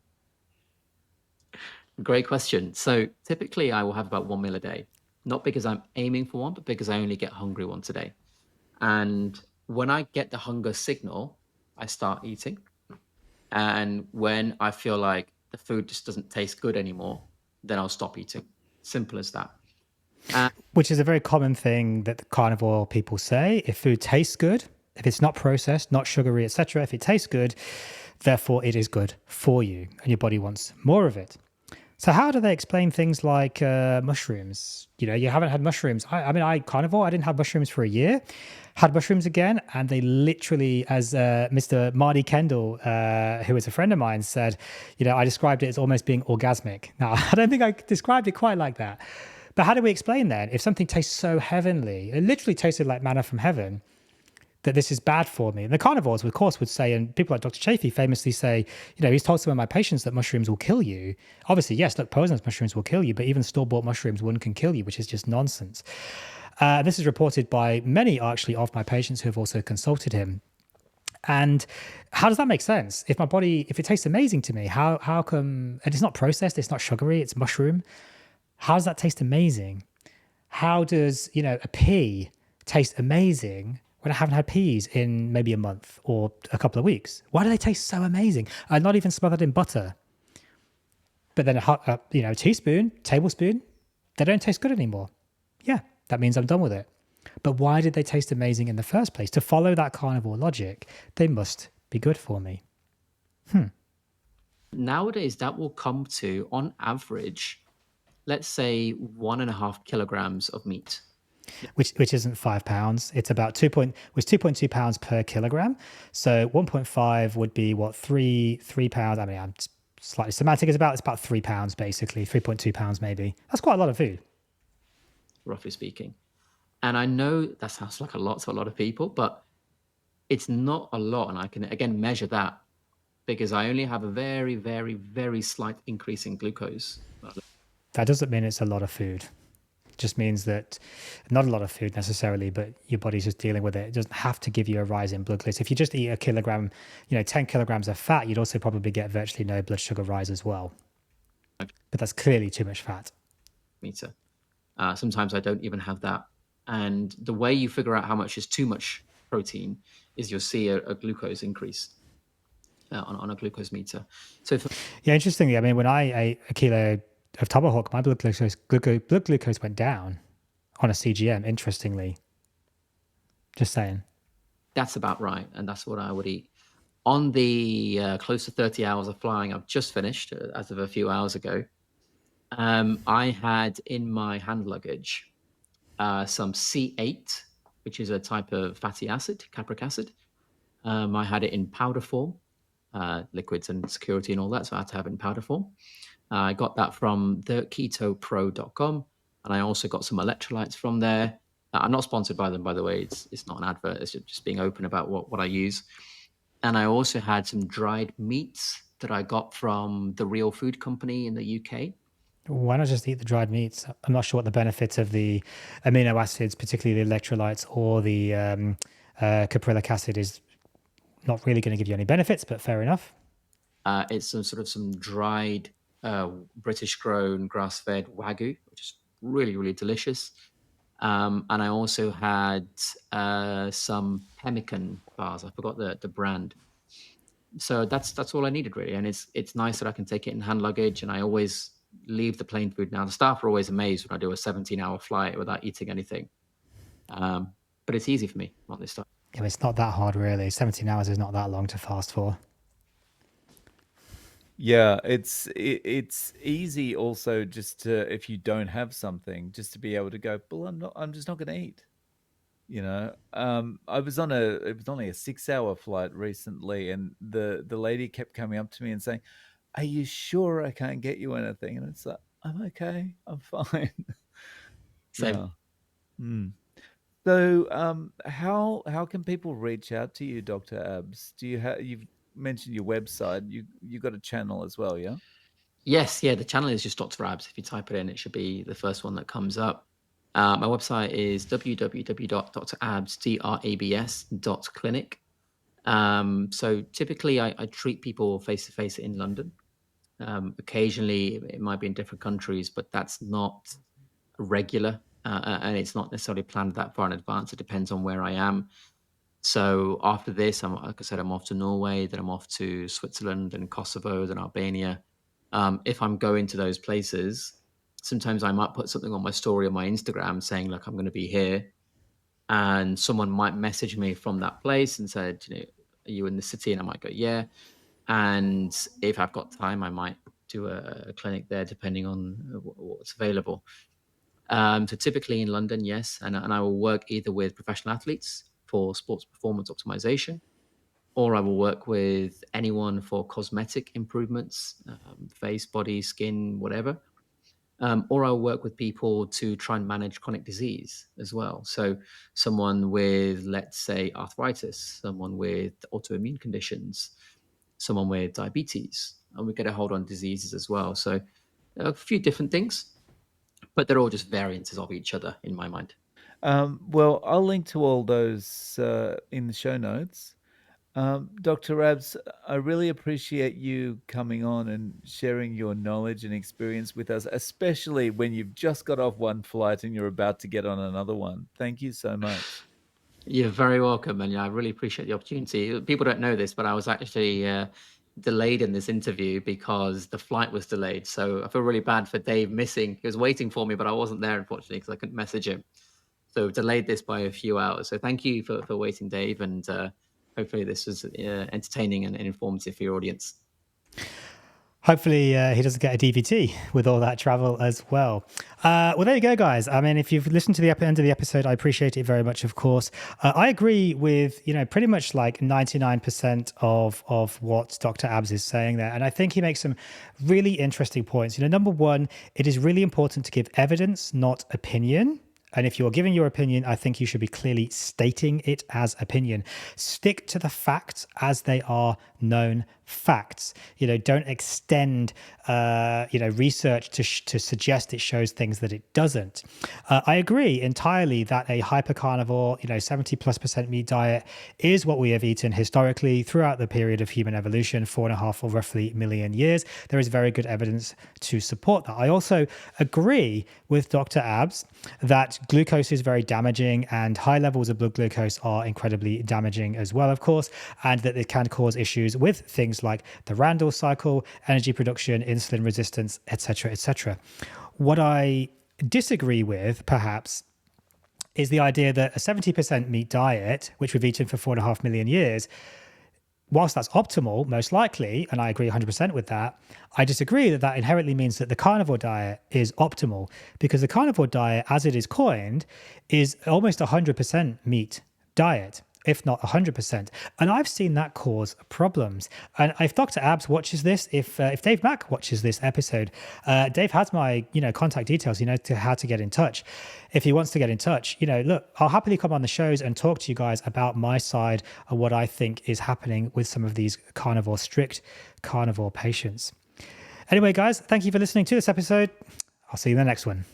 Great question. So typically I will have about one meal a day, not because I'm aiming for one, but because I only get hungry once a day. And when I get the hunger signal, I start eating. And when I feel like the food just doesn't taste good anymore, then I'll stop eating. Simple as that. Which is a very common thing that the carnivore people say. If food tastes good, if it's not processed, not sugary, etc., if it tastes good, therefore it is good for you and your body wants more of it. So how do they explain things like mushrooms? You haven't had mushrooms. I mean, I carnivore. I didn't have mushrooms for a year. Had mushrooms again, and they literally, as Mr. Marty Kendall, who is a friend of mine, said, I described it as almost being orgasmic. Now, I don't think I described it quite like that. But how do we explain that? If something tastes so heavenly, it literally tasted like manna from heaven, that this is bad for me. And the carnivores, of course, would say, and people like Dr. Chafee famously say, he's told some of my patients that mushrooms will kill you. Obviously, yes, look, poisonous mushrooms will kill you, but even store-bought mushrooms, one can kill you, which is just nonsense. This is reported by many, actually, of my patients who have also consulted him. And how does that make sense? If my body, if it tastes amazing to me, how come, and it's not processed, it's not sugary, it's mushroom. How does that taste amazing? How does, a pea taste amazing when I haven't had peas in maybe a month or a couple of weeks? Why do they taste so amazing? Not even smothered in butter. But then a teaspoon, tablespoon, they don't taste good anymore. Yeah, that means I'm done with it. But why did they taste amazing in the first place? To follow that carnivore logic, they must be good for me. Nowadays, that will come to, on average, let's say 1.5 kilograms of meat. Which isn't 5 pounds. It's about 2.2 pounds per kilogram. So 1.5 would be what, 3 pounds. I mean, I'm slightly semantic. It's about 3 pounds basically, 3.2 pounds maybe. That's quite a lot of food, roughly speaking. And I know that sounds like a lot to a lot of people, but it's not a lot. And I can, again, measure that because I only have a very, very, very slight increase in glucose. That doesn't mean it's a lot of food. It just means that not a lot of food necessarily, but your body's just dealing with it. It doesn't have to give you a rise in blood glucose. If you just eat a kilogram, 10 kilograms of fat, you'd also probably get virtually no blood sugar rise as well. But that's clearly too much fat. Meter. Sometimes I don't even have that. And the way you figure out how much is too much protein is you'll see a glucose increase on a glucose meter. So yeah, interestingly, I mean, when I ate a kilo of tomahawk, my blood glucose went down on a CGM, interestingly. Just saying. That's about right. And that's what I would eat. On the close to 30 hours of flying I've just finished, as of a few hours ago, I had in my hand luggage some C8, which is a type of fatty acid, capric acid. I had it in powder form, liquids and security and all that, so I had to have it in powder form. I got that from theketopro.com, and I also got some electrolytes from there. I'm not sponsored by them, by the way. It's not an advert. It's just being open about what I use. And I also had some dried meats that I got from the Real Food Company in the UK. Why not just eat the dried meats? I'm not sure what the benefits of the amino acids, particularly the electrolytes or the caprylic acid, is. Not really going to give you any benefits, but fair enough. It's some dried British-grown grass-fed Wagyu, which is really, really delicious. And I also had some pemmican bars. I forgot the brand. So that's all I needed really, and it's nice that I can take it in hand luggage, and I always leave the plain food. Now the staff are always amazed when I do a 17-hour flight without eating anything, but it's easy for me on this stuff. Yeah, it's not that hard really. 17 hours is not that long to fast for. Yeah, it's easy also just to, if you don't have something, just to be able to go, well, I'm just not going to eat. I was it was only a 6-hour flight recently, and the lady kept coming up to me and saying, "Are you sure I can't get you anything?" And it's like, "I'm okay, I'm fine." Same. Yeah. So, how can people reach out to you, Dr. Abs? You've mentioned your website. You got a channel as well, yeah? Yes, yeah. The channel is just Dr. Abs. If you type it in, it should be the first one that comes up. My website is www.drabs.clinic. So typically I treat people face-to-face in London. Occasionally it might be in different countries, but that's not regular, and it's not necessarily planned that far in advance. It depends on where I am. So after this, like I said, I'm off to Norway, then I'm off to Switzerland and Kosovo, then Albania. If I'm going to those places, sometimes I might put something on my story on my Instagram saying, look, I'm going to be here. And someone might message me from that place and said, are you in the city? And I might go, yeah. And if I've got time, I might do a clinic there, depending on what's available. So typically in London, yes. And I will work either with professional athletes for sports performance optimization, or I will work with anyone for cosmetic improvements, face, body, skin, whatever. Or I'll work with people to try and manage chronic disease as well. So someone with, let's say, arthritis, someone with autoimmune conditions, someone with diabetes, and we get a hold on diseases as well. So a few different things, but they're all just variances of each other in my mind. Well, I'll link to all those in the show notes. Dr. Rabs, I really appreciate you coming on and sharing your knowledge and experience with us, especially when you've just got off one flight and you're about to get on another one. Thank you so much. You're very welcome, and I really appreciate the opportunity. People don't know this, but I was actually delayed in this interview because the flight was delayed. So I feel really bad for Dave missing. He was waiting for me, but I wasn't there, unfortunately, because I couldn't message him. So we've delayed this by a few hours. So thank you for waiting, Dave, and hopefully this was entertaining and informative for your audience. Hopefully he doesn't get a DVT with all that travel as well. Well, there you go, guys. I mean, if you've listened to the end of the episode, I appreciate it very much, of course. I agree with, pretty much like 99% of what Dr. Abs is saying there. And I think he makes some really interesting points. Number one, it is really important to give evidence, not opinion. And if you're giving your opinion, I think you should be clearly stating it as opinion. Stick to the facts as they are known facts. Don't extend, research to suggest it shows things that it doesn't. I agree entirely that a hypercarnivore, 70+% meat diet is what we have eaten historically throughout the period of human evolution, 4.5 or roughly million years. There is very good evidence to support that. I also agree with Dr. Abs that glucose is very damaging, and high levels of blood glucose are incredibly damaging as well, of course, and that it can cause issues with things like the Randall cycle, energy production, insulin resistance, etc., etc. What I disagree with, perhaps, is the idea that a 70% meat diet, which we've eaten for 4.5 million years, whilst that's optimal, most likely, and I agree 100% with that, I disagree that inherently means that the carnivore diet is optimal, because the carnivore diet, as it is coined, is almost 100% meat diet, if not 100%. And I've seen that cause problems. And if Dr. Abs watches this, if Dave Mack watches this episode, Dave has my, contact details, to how to get in touch. If he wants to get in touch, look, I'll happily come on the shows and talk to you guys about my side of what I think is happening with some of these strict carnivore patients. Anyway, guys, thank you for listening to this episode. I'll see you in the next one.